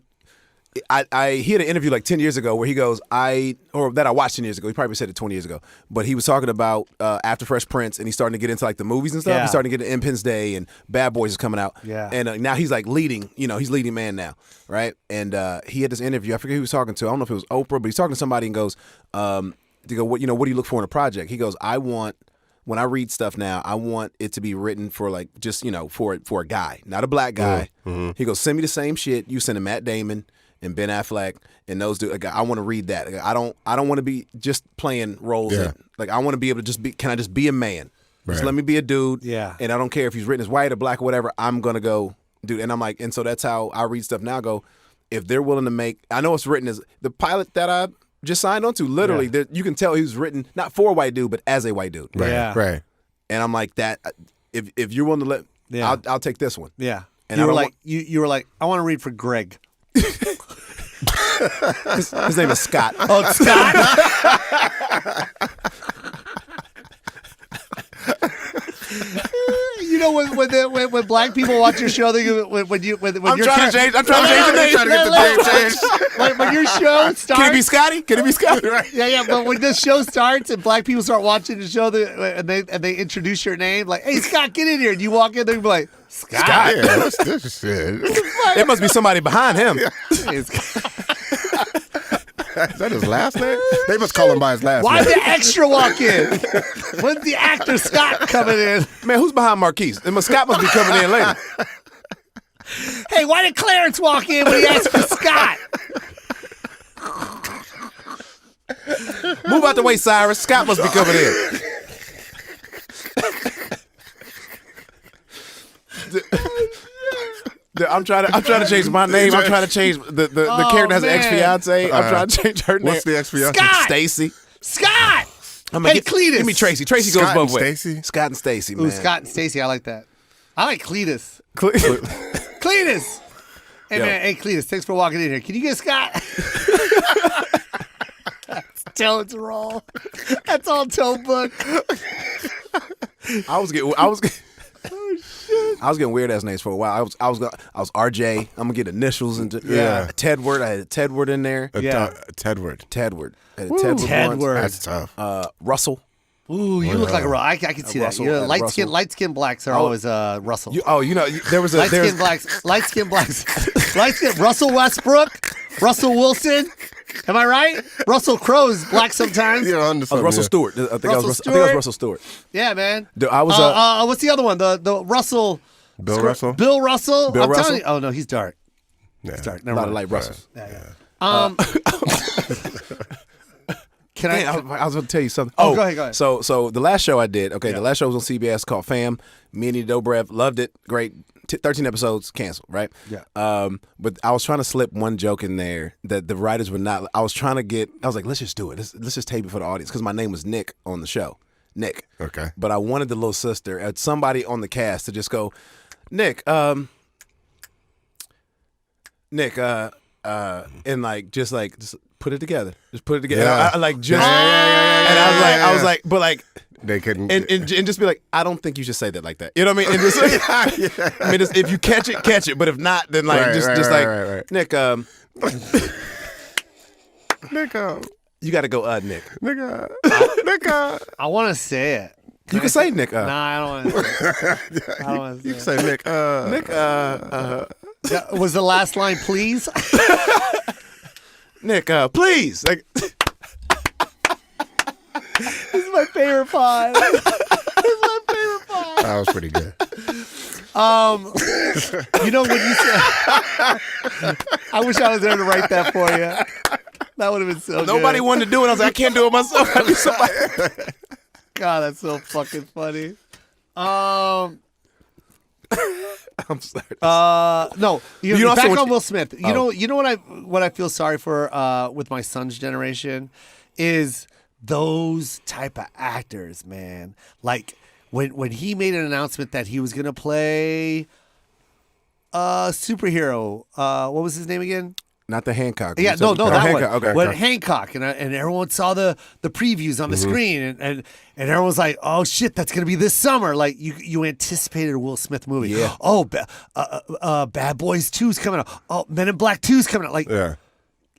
He had an interview like 10 years ago where he goes, that I watched 10 years ago. He probably said it 20 years ago. But he was talking about after Fresh Prince, and he's starting to get into like the movies and stuff. Yeah. He's starting to get into Independence Day, and Bad Boys is coming out. Yeah. And now he's like leading, he's leading man now, right? And he had this interview. I forget who he was talking to. I don't know if it was Oprah, but he's talking to somebody and goes, they go, what do you look for in a project? He goes, when I read stuff now, I want it to be written for like just, for a guy, not a black guy. Mm-hmm. He goes, send me the same shit you send to Matt Damon and Ben Affleck and those dudes. Like, I want to read that. Like, I don't want to be just playing roles. Yeah. Like, I want to be able to just be. Can I just be a man? Right. Just let me be a dude. Yeah. And I don't care if he's written as white or black or whatever. I'm gonna go, dude. And I'm like, and so that's how I read stuff now. I go, if they're willing to make. I know it's written as the pilot that I just signed on to. Literally, you can tell he was written not for a white dude, but as a white dude. Right. Yeah. Right. And I'm like that. If you're willing to let, I'll take this one. Yeah. And you I were don't like, you were like, I want to read for Greg. His name is Scott. Oh, it's Scott. You know when black people watch your show, they when I'm trying to change the name. Trying to get the name changed. When your show starts, Can it be Scotty? Can it be Scotty? Right. Yeah. But when this show starts and black people start watching the show, and they introduce your name, like, "Hey, Scott, get in here," and you walk in, they're like, "Scott." Yeah, what's this shit? It must be somebody behind him. Hey, Scott. Is that his last name? They must call him by his last Why name. did the extra walk in? When's the actor Scott coming in? Man, who's behind Marquise? And Scott must be coming in later. Hey, why did Clarence walk in when he asked for Scott? Move out the way, Cyrus. Scott must be coming in. I'm trying to change my name. I'm trying to change the character that has an ex-fiance. I'm trying to change her name. What's the ex-fiance? Scott! Stacy. Scott! Hey, Cletus. Give me Tracy. Tracy Scott goes both and ways. Stacy? Scott and Stacy, man. Ooh, Scott and Stacy, I like that. I like Cletus. Cletus. Hey, Yo. man. Hey, Cletus, thanks for walking in here. Can you get Scott? Tell it to roll. That's all toe book. I was getting weird ass names for a while. I was RJ. I'm gonna get initials into Tedward. I had a Tedward in there. Tedward. Tedward. I had a Tedward. Tedward. That's tough. Russell. Ooh, you look like a I can see that. Russell, You know, Russell. light skin blacks are always Russell. There was a Light skin blacks. Russell Westbrook, Russell Wilson. Am I right? Russell Crowe's black sometimes. You're on to something, Russell yeah. Stewart. I think I was Russell Stewart. Yeah, man. I was what's the other one? The Russell. Bill Russell? Bill Russell. Bill I'm Russell? telling you. Oh no, he's dark. Yeah. He's dark. a Never lot of mind. light Russells. Can Hey, I? I was going to tell you something. Oh, go ahead. So the last show I did, the last show was on CBS called Fil-Am. Me and Dobrev loved it. Great. 13 episodes canceled, right? Yeah. But I was trying to slip one joke in there that the writers would not. I was like, let's just do it. Let's just tape it for the audience because my name was Nick on the show. Nick. Okay. But I wanted the little sister, somebody on the cast to just go, Nick, and like just put it together. Just put it together. Yeah. And And I was like, but like They couldn't. and just be like, I don't think you should say that like that. You know what I mean? And just like, I mean, if you catch it. But if not, then like Right. Nick, Nick, you got to go, Nick. Nick, I want to say it. You can say Nick. Nah, I don't want to say it. I don't want to You say can say Nick. Nick. it. Was the last line, please? Nick. Please. Like, This is my favorite pod. This is my favorite pod. That was pretty good. You know when you said, I wish I was there to write that for you. That would have been so nobody good. wanted to do it. I was like, I can't do it myself. I need somebody. God, that's so fucking funny. I'm sorry. No, You also back want on you- Will Smith. You know what I feel sorry for with my son's generation is those type of actors, man. Like when he made an announcement that he was gonna play a superhero. What was his name again? Not the Hancock. Yeah, no, that Hancock. one. Okay. When Hancock and everyone saw the previews on the screen and everyone was like, "Oh shit, that's gonna be this summer!" Like you anticipated a Will Smith movie. Yeah. Oh, Bad Boys 2's coming out. Oh, Men in Black 2's coming out.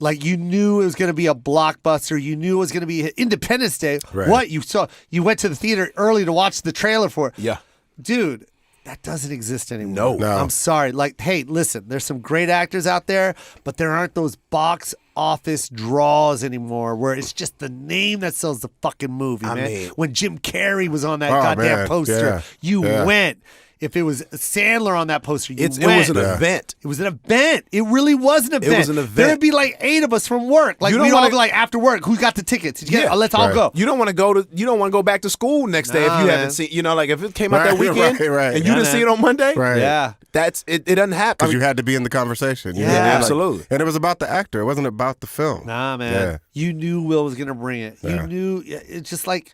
Like you knew it was gonna be a blockbuster. You knew it was gonna be Independence Day. Right. What you saw? You went to the theater early to watch the trailer for it. Yeah. Dude. That doesn't exist anymore. No. I'm sorry. Like, hey, listen, there's some great actors out there, but there aren't those box office draws anymore where it's just the name that sells the fucking movie, man. mean- When Jim Carrey was on that Oh, goddamn man. poster, Yeah. you Yeah. went. If it was Sandler on that poster, you It went. was an event. It was an event. It really was an event. was an event. There'd be like 8 of us from work. Like You don't we'd all wanna- be like after work, who got the tickets? Did you get- Yeah. let's all Right. go. You don't want to go back to school next day if Nah, you man. haven't seen. Like if it came out that Right, weekend right. and you Yeah, didn't see man. it on Monday, Right. Yeah. That's it. It doesn't happen. Because you had to be in the conversation. You Yeah. know what I mean? Absolutely. And it was about the actor. It wasn't about the film. Nah, man. Yeah. You knew Will was gonna bring it. Yeah. You knew. It's just like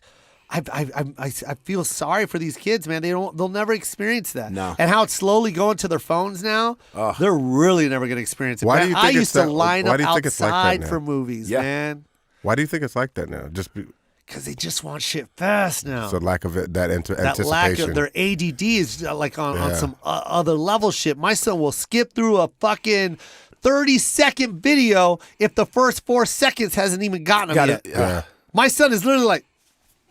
I feel sorry for these kids, man. They'll never experience that. No. And how it's slowly going to their phones now. They're really never gonna experience it. Why Man, do you think I it's used to that- line why up do you think it's like that outside now? for movies, Yeah. man, Why do you think it's like that now? Just because they just want shit fast now. the lack of it, that That lack anticipation. of their ADD is like on Yeah. some other level shit. My son will skip through a fucking 30-second video if the first 4 seconds hasn't even gotten him Got yet. it. Yeah. My son is literally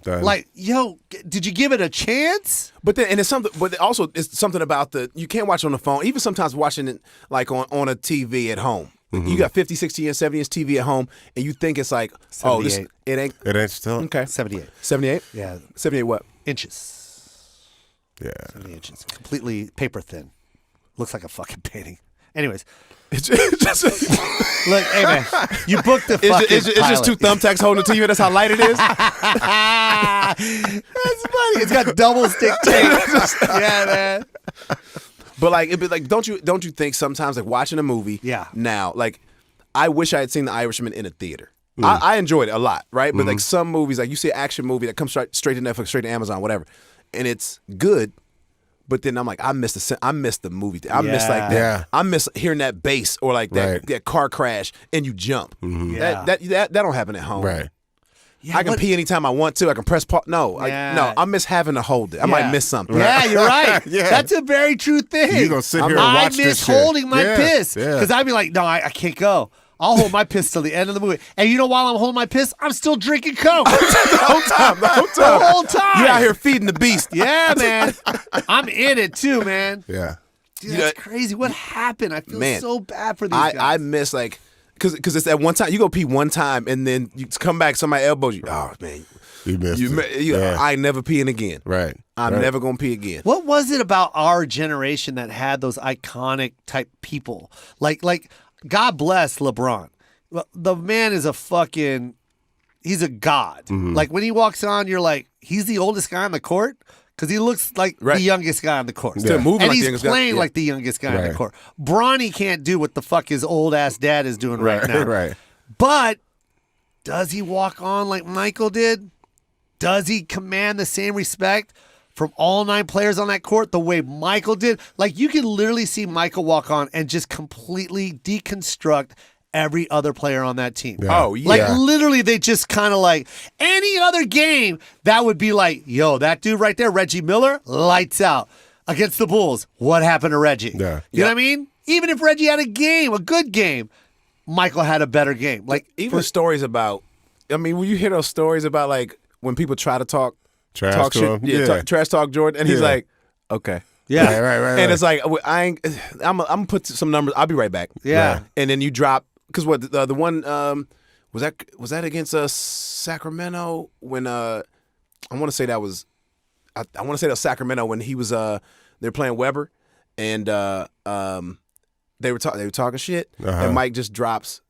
Done. like, yo, did you give it a chance? But then, and it's something. But also, it's something about you can't watch it on the phone. Even sometimes watching it like on a TV at home. You got 50, 60, and 70 inch TV at home, and you think it's like, oh, this 78. It ain't still. okay. 78. 78? Yeah. 78 what? Inches. Yeah. 70 inches. Completely paper thin. Looks like a fucking painting. Anyways. It's just, Look, hey man, you booked the fucking it's just two thumbtacks holding the TV. That's how light it is. That's funny. It's got double stick tape. Yeah, man. But like, it'd be like, don't you think sometimes like watching a movie? Yeah. Now, like, I wish I had seen The Irishman in a theater. I enjoyed it a lot, right? But like some movies, like you see an action movie that comes straight to Netflix, straight to Amazon, whatever, and it's good. But then I'm like, I miss the movie. I miss like that. Yeah. I miss hearing that bass or like that car crash and you jump. Yeah. That don't happen at home. Right. Yeah, I can pee anytime I want to. I can press pause. No, I miss having to hold it. I might miss something. Yeah, you're right. Yeah. That's a very true thing. You gonna sit here and watch I miss this shit. holding my Yeah, piss yeah. because I'd be like, no, I can't go. I'll hold my piss till the end of the movie. And you know, while I'm holding my piss, I'm still drinking Coke. The whole time. The whole time. You're out here feeding the beast. Yeah, man. I'm in it too, man. Yeah. Dude, that's crazy. What happened? I feel Man, so bad for these guys. I miss like because it's that one time you go pee one time and then you come back, somebody elbows you. Oh man, You missed it. Yeah. I ain't never peeing again. Right. I'm Right. never gonna pee again. What was it about our generation that had those iconic type people? Like God bless LeBron. Well, the man is he's a god. Like when he walks on, you're like, he's the oldest guy on the court because he looks like the youngest guy on the court. Still moving and like the he's youngest guy. playing Yeah. like the youngest guy on the Right. court. Bronny can't do what the fuck his old ass dad is doing right now. Right. But does he walk on like Michael did? Does he command the same respect from all 9 players on that court the way Michael did? Like you can literally see Michael walk on and just completely deconstruct every other player on that team. Yeah. Oh yeah. Like literally they just kind of like any other game that would be like, yo, that dude right there, Reggie Miller, lights out. Against the Bulls, what happened to Reggie? Yeah. You know what I mean? Even if Reggie had a good game, Michael had a better game. Like even stories about. I mean, when you hear those stories about like when people try to talk Trash talk to shit, him. yeah, Yeah. trash talk Jordan, and he's Yeah. like, okay. yeah. Right. And it's like I'm gonna put some numbers. I'll be right back. Yeah. Right. And then you drop because what the one was that against Sacramento when I want to say that was I want to say that was Sacramento when he was they were playing Weber and they were talking shit and Mike just drops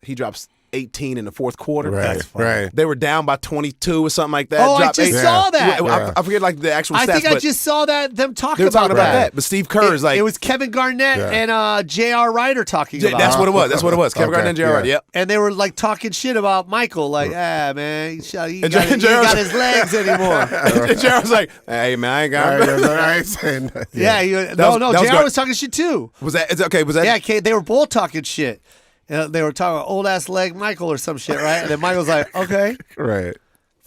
18 in the fourth quarter. Right. Right. They were down by 22 or something like that. Oh, I Dropped just 8. saw that. Yeah. I forget like the actual stats. I think I but just saw that them they talking were about talking about that. that. But Steve Kerr is like It was Kevin Garnett and J.R. Ryder talking about that's it. what it was. That's what it was. Kevin Okay, Garnett and J.R. yeah. Yep. And they were like talking shit about Michael, like, man, he And ain't J.R. got his legs anymore. And J.R. was like, "Hey man, I ain't got." I ain't saying that. Yeah, that was J.R. good. was talking shit too. Was that? It's okay. Was that? Yeah, they were both talking shit. They were talking about old ass leg Michael or some shit, right? And then Michael's like, okay, Right.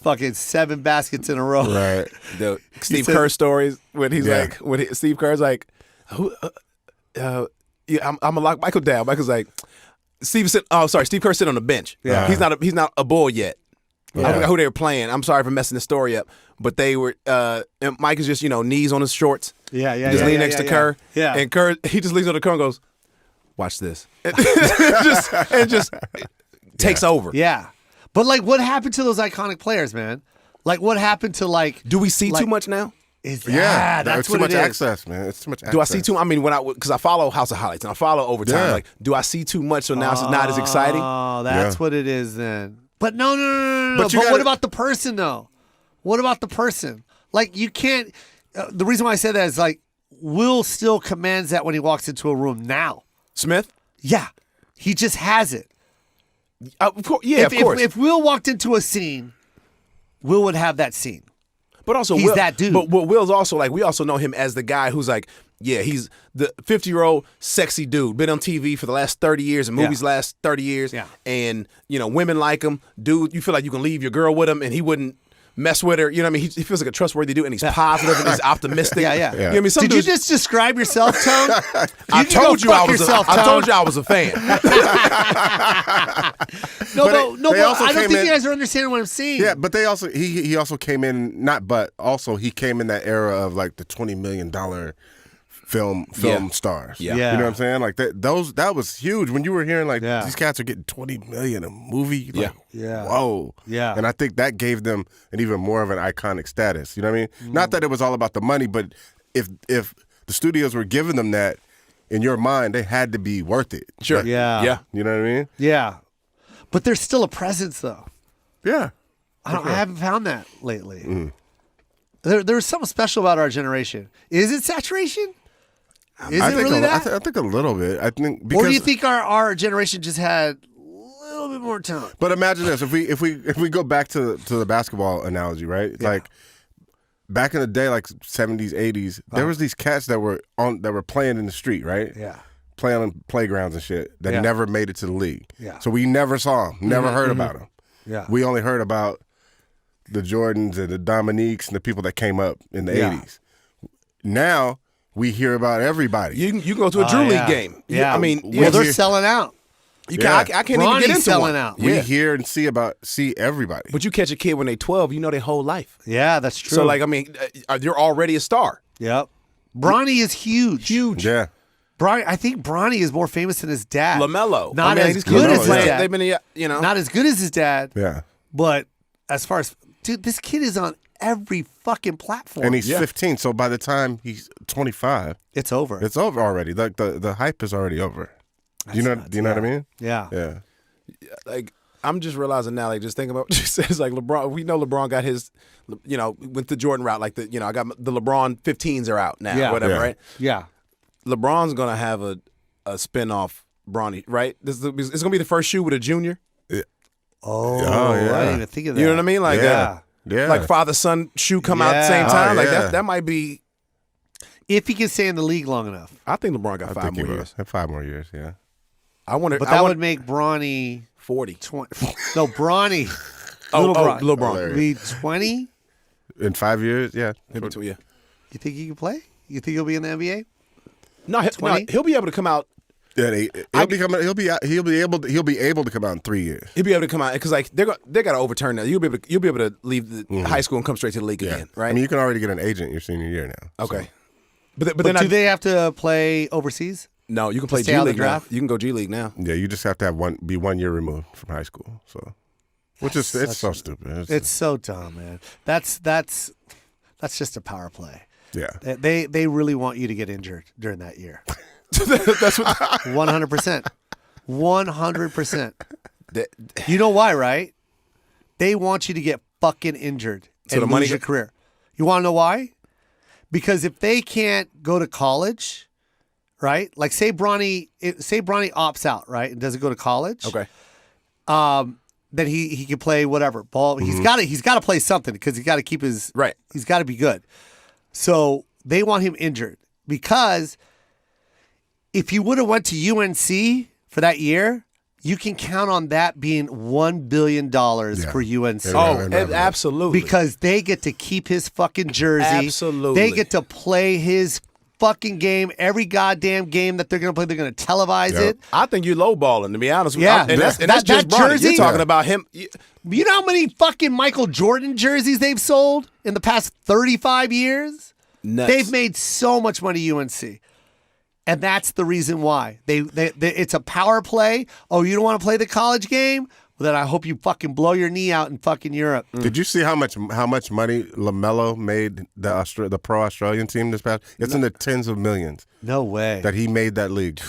fucking 7 baskets in a row. Right. The Steve said- Kerr stories when he's Yeah. like, Steve Kerr's like, "Who? Yeah, I'm gonna lock Michael down." Michael's like, Steve Kerr sitting on the bench. Yeah. He's not a bull yet. I Yeah. forgot who they were playing. I'm sorry for messing the story up, but they were. And Mike is just knees on his shorts. Yeah, Just lean next to Kerr. Yeah. And Kerr, he just leans on the Kerr and goes, "Watch this," and just takes over. Yeah. But like, what happened to those iconic players, man? Like, what happened to like? Do we see like, too much now? Yeah. That's It's what too much it is. access, man. It's too much access. Do I see too? I mean, because I follow House of Highlights and I follow Overtime. Yeah. Like, do I see too much? So now it's not as exciting. Oh, that's Yeah. what it is then. But no. But you But what gotta- about the person though? What about the person? Like, you can't. The reason why I say that is like, Will still commands that when he walks into a room now. Smith? Yeah, he just has it. Of course, yeah, of course. If Will walked into a scene, Will would have that scene. But also, He's Will, that dude. But Will's also like, we also know him as the guy who's like, yeah, he's the 50-year-old sexy dude, been on TV for the last 30 years and movies last 30 years. Yeah. And, women like him. Dude, you feel like you can leave your girl with him and he wouldn't mess with her. You know what I mean? He feels like a trustworthy dude and he's positive and he's optimistic. Yeah. You know what I mean? Some Did you dudes- just describe yourself, Tone? I told you I was a fan. No, they also I don't came think in- you guys are understanding what I'm saying. Yeah, but they also he also came in he came in that era of like the $20 million film Yeah. stars. Yeah. You know what I'm saying? Like that was huge when you were hearing like Yeah. these cats are getting $20 million a movie. Like, Yeah. Whoa. Yeah. And I think that gave them an even more of an iconic status. You know what I mean? Not that it was all about the money, but if the studios were giving them that, in your mind, they had to be worth it. Sure. Like, Yeah. You know what I mean? Yeah. But there's still a presence, though. Yeah. I haven't found that lately. There's something special about our generation. Is it saturation? Is I it think really that? I think a little bit. I think because Or do you think our generation just had a little bit more talent? But imagine this: if we go back to the basketball analogy, right? Yeah. Like back in the day, like 70s, 80s, there was these cats that were playing in the street, right? Yeah. Playing on playgrounds and shit that Yeah. never made it to the league. Yeah. So we never saw them, never heard about them. Yeah. We only heard about the Jordans and the Dominiques and the people that came up in the Yeah. 80s. Now we hear about everybody. You can go to a Drew League yeah. game. Yeah. I mean, well, they're Yeah. selling out. you can, I can't even get Bronny's into selling one. out. We Yeah. hear and see everybody. But you catch a kid when they're 12, you know their whole life. Yeah, that's true. So, like, I mean, you're already a star. yep. Bronny is huge. Huge. Yeah. I think Bronny is more famous than his dad. LaMelo. Not I mean, as these good kids as been his playing- dad. They've been, you know. Not as good as his dad. Yeah. But as far as dude, this kid is on every fucking platform. And he's 15, so by the time he's 25, it's over. it's over already. Like the hype is already over. Do you know what I mean? yeah. Yeah. like, I'm just realizing now, like, just thinking about what you said, it's like LeBron, we know LeBron got his, you know, went the Jordan route. Like, I got the LeBron 15s are out now, Yeah. whatever, Yeah. right? Yeah. LeBron's going to have a spin-off Bronny, right? It's going to be the first shoe with a junior. Oh, yeah. I didn't even think of that. You know what I mean? Like, Yeah. Yeah. like father-son shoe come out at the same Yeah. time. Oh, Like, yeah. that might be, If he can stay in the league long enough. I think LeBron got I 5 think he more will. years. 5 more years, yeah. I wonder, But that would make Bronny 40. 20. No, Bronny. Oh, Little Bron. LeBron. Be 20? In 5 years, yeah. Maybe 2, yeah. You think he can play? You think he'll be in the NBA? No, 20? he'll be able to come out. Yeah, he'll be able to come out in 3 years. He'll be able to come out because like they got to overturn that. You'll be able to leave the high school and come straight to the league again, right? I mean, you can already get an agent your senior year now. Okay, so. but But then do they have to play overseas? no, you can play stay G out of the League now. draft? You can go G League now. Yeah, you just have to be 1 year removed from high school. So, which is it's so stupid. It's so dumb, man. That's just a power play. yeah. They really want you to get injured during that year. That's what. 100%. 100%. You know why, right? They want you to get fucking injured So and the money lose your career. You want to know why? Because if they can't go to college, right? Like say Bronny opts out, right, and doesn't go to college. Okay, Then he can play whatever ball. He's got to play something because he's got to keep his right. He's got to be good. So they want him injured because if he would have went to UNC for that year, you can count on that being $1 billion for UNC. Yeah. Oh, absolutely. Because they get to keep his fucking jersey. Absolutely. They get to play his fucking game. Every goddamn game that they're going to play, they're going to televise it. I think you're lowballing, to be honest. Yeah. and that's That just Bronny. jersey- You're talking about him. You know how many fucking Michael Jordan jerseys they've sold in the past 35 years? Nuts. They've made so much money, UNC. And that's the reason why. They it's a power play. Oh, you don't want to play the college game? Well, then I hope you fucking blow your knee out in fucking Europe. Did you see how much money LaMelo made the pro Australian team this past? It's in the tens of millions No way. that he made that league.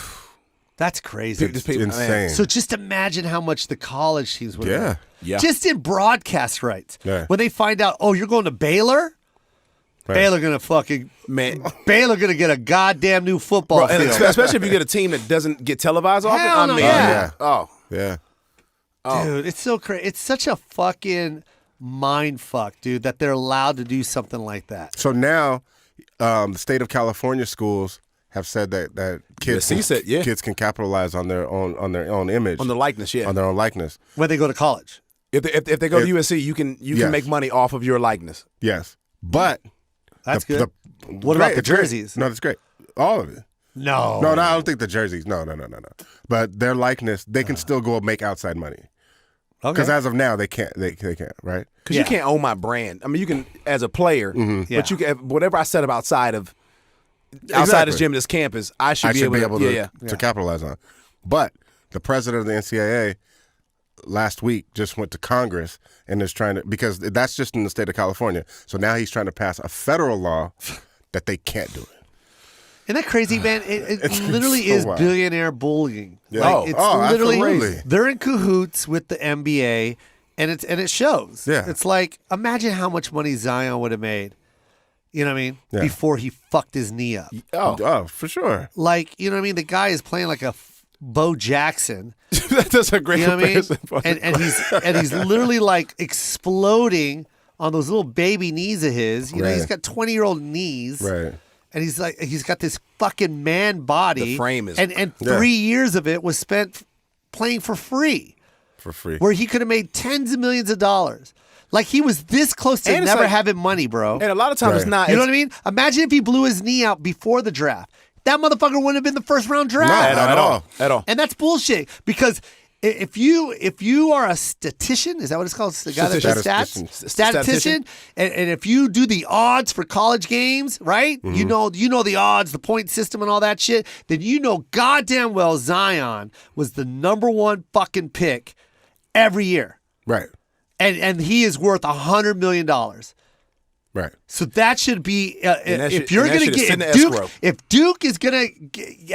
That's crazy. It's insane. So just imagine how much the college teams would have. Yeah. Just in broadcast rights. Yeah. When they find out, oh, you're going to Baylor? Right. Baylor gonna fucking Baylor gonna get a goddamn new football And field. especially if you get a team that doesn't get televised often. Hell I no, mean, yeah. Oh, Yeah. Dude, it's so crazy. It's such a fucking mind fuck, dude, that they're allowed to do something like that. So now, the state of California schools have said that kids kids can capitalize on their own image, on the likeness, yeah. on their own likeness. When they go to college. If they go to USC, you can Yes. make money off of your likeness. Yes, but That's the- good. the- What about great, the it's great. jerseys? No, that's great. All of it. No. No, I don't think the jerseys. No. But their likeness, they can still go make outside money. Okay. Because as of now, they can't. They can't. Right? Because Yeah. you can't own my brand. I mean, you can as a player, Yeah. but you can whatever I set up outside of outside this gym, this campus, I should be able to capitalize on. But the president of the NCAA last week just went to Congress and is trying to, because that's just in the state of California. So now he's trying to pass a federal law that they can't do it. Isn't that crazy, man? It literally so is wild. billionaire bullying. Yeah. Like, it's literally absolutely. they're in cahoots with the NBA, and it shows. Yeah. It's like, imagine how much money Zion would have made. You know what I mean? Yeah. Before he fucked his knee up. Oh, for sure. Like, you know what I mean? The guy is playing like a Bo Jackson. That's a great You know what I mean? comparison. And he's literally like exploding on those little baby knees of his. You know, Right. he's got 20-year-old knees. Right. And he's got this fucking man body. The frame is- and 3 years of it was spent playing for free, For free. where he could have made tens of millions of dollars. Like, he was this close to And it's never like- having money, bro. And a lot of times it's Right. not. You know what I mean? Imagine if he blew his knee out before the draft. That motherfucker wouldn't have been the first round draft. At all. At all. And that's bullshit, because if you are a statistician, is that what it's called? The guy that does Statistician. stats? Statistician. And if you do the odds for college games, right? Mm-hmm. You know the odds, the point system and all that shit, then you know goddamn well Zion was the number one fucking pick every year. Right. And he is worth $100 million. Right. So that should be that if shit- you're and that gonna shit is get in the if Duke, escrow. if Duke is gonna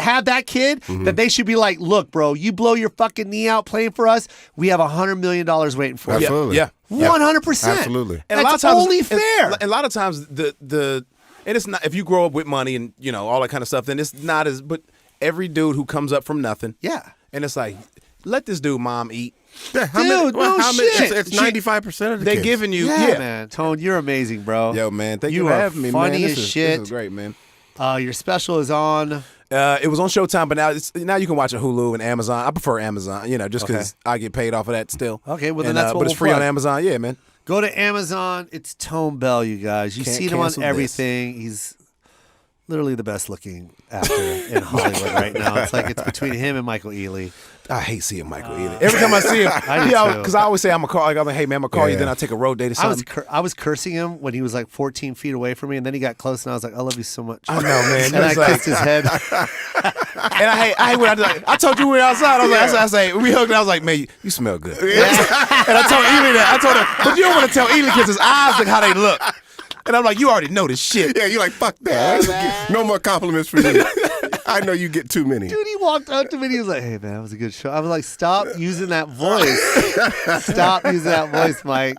have that kid, then they should be like, look, bro, you blow your fucking knee out playing for us, we have $100 million waiting for you. Absolutely. Yeah. 100%. Absolutely. And That's only fair. And a lot of times the and it's not, if you grow up with money and you know all that kind of stuff, then it's not as. But every dude who comes up from nothing, Yeah. and it's like, let this dude mom eat. Yeah, Dude, no shit. It's 95% of the They're kids. giving you, Yeah, yeah. man. Tone, you're amazing, bro. Yo, man, thank you You for are having me, funny man. as This shit. is great, man. Your special is on. It was on Showtime, but now you can watch it on Hulu and Amazon. I prefer Amazon, you know, just because I get paid off of that still. Okay, well, then And, that's what but it's we'll free on plug. Amazon, yeah, man. Go to Amazon. It's Tone Bell, you guys. You Can't see him on cancel this. everything. He's literally the best looking actor in Hollywood right now. It's like it's between him and Michael Ealy. I hate seeing Michael Ealy. Every time I see him, I do too. because I always say I'm like, hey man, I'm gonna call you. Then I take a road date or I was something. I was cursing him when he was like 14 feet away from me, and then he got close, and I was like, I love you so much. I know, man. And I It's like- kissed his head. And I hate when I told you we were outside. I was like, I say we hugged. And I was like, man, you smell good. And I told Ely that. I told her, but you don't want to tell Ely because his eyes look how they look. And I'm like, you already know this shit. Yeah, you're like, fuck that. No more compliments for you. I know you get too many. Dude, he walked up to me and he was like, hey, man, that was a good show. I was like, stop using that voice. Stop using that voice, Mike.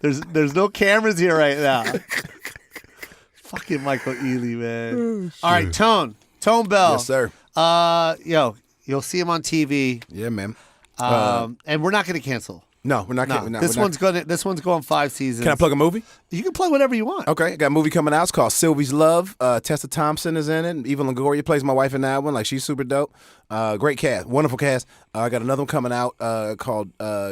There's no cameras here right now. Fucking Michael Ealy, man. All right, Tone Bell. Yes, sir. You'll see him on TV. Yeah, man. And we're not going to cancel. No, we're not. No, we're not this we're not. one's going 5 seasons. Can I plug a movie? You can play whatever you want. Okay, I got a movie coming out. It's called Sylvie's Love. Tessa Thompson is in it. Eva Longoria plays my wife in that one. Like, she's super dope. Great cast, wonderful cast. I got another one coming out called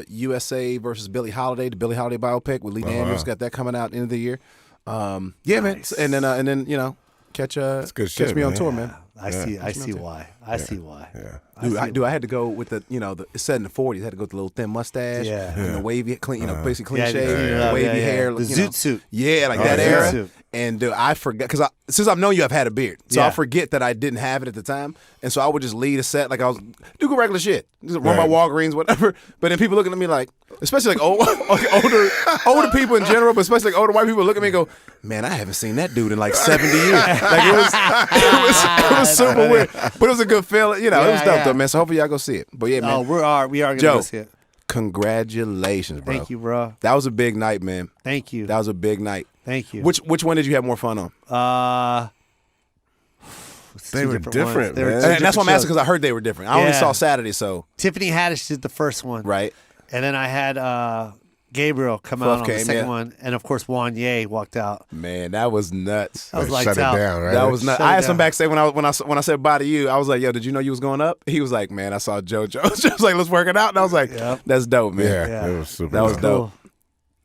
USA versus Billie Holiday, the Billie Holiday biopic with Lee Daniels. Got that coming out end of the year. Yeah, Nice. man. And then you know, catch good catch shit, me on man. tour, man. I see why. I see why. Yeah. Dude, I had to go with the, you know, it's set in the 40s. I had to go with the little thin mustache, Yeah. and the wavy, clean, you know, basically clean Yeah, shave, yeah, wavy yeah, yeah. hair, The you know. zoot suit. Yeah, like Oh, that yeah. era. Zoot. And I forgot because since I've known you, I've had a beard, so Yeah. I forget that I didn't have it at the time, and so I would just lead a set like I was do good regular shit, just run Right. my Walgreens, whatever. But then people looking at me like, especially like older people in general, but especially like older white people look at me and go, "Man, I haven't seen that dude in like 70 years." Like it was super weird, but it was a good feeling. You know, it was Yeah, dope yeah. though, man. So hopefully y'all go see it. But yeah, man. Oh, we are going to Joe, go see it. Congratulations, bro. Thank you, bro. That was a big night, man. Thank you. That was a big night. Thank you. Which one did you have more fun on? It's They two were different, ones. They were man. two And that's why I'm different asking because I heard they were different. I only Yeah. saw Saturday, so Tiffany Haddish did the first one. right. And then I had Gabriel come Fluff out on the came, second yeah. one. And of course, Wanye walked out. Man, that was nuts. That was Like, lights shut it out. down, right? That was nuts. Shut I it asked him down. backstage when I said bye to you. I was like, "Yo, did you know you was going up?" He was like, "Man, I saw JoJo." I was like, "Let's work it out." And I was like, Yep. "That's dope, man." Yeah, Yeah. it was super. That was dope. dope. Cool.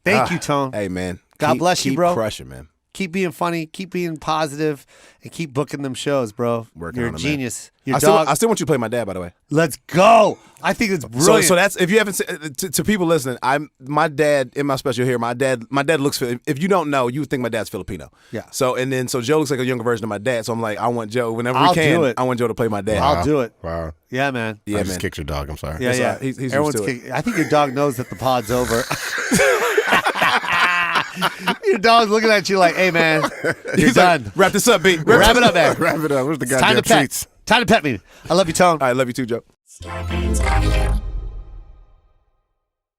Thank Ah, you, Tone. Hey, man. God bless you, keep bro. Crushing, man. Keep being funny, keep being positive, and keep booking them shows, bro. Working You're on a it, man. genius. Your I dog. still want you to play my dad, by the way. Let's go. I think it's brilliant. So that's if you haven't to people listening. My dad in my special here. My dad looks. If you don't know, you would think my dad's Filipino. Yeah. So Joe looks like a younger version of my dad. So I'm like, I want Joe whenever I'll we can. do it. I want Joe to play my dad. I'll do it. Wow. Yeah, man. Yeah, I man. just kicked your dog. I'm sorry. Yeah, yeah. He's used Everyone's to it. kicking. I think your dog knows that the pod's over. Your dog's looking at you like, hey, man, you're He's like, done. wrap this up, B. Wrap it up, man. Wrap it up. Where's the Time goddamn to pet. treats? Time to pet me. I love you, Tone. All right, love you too, Joe.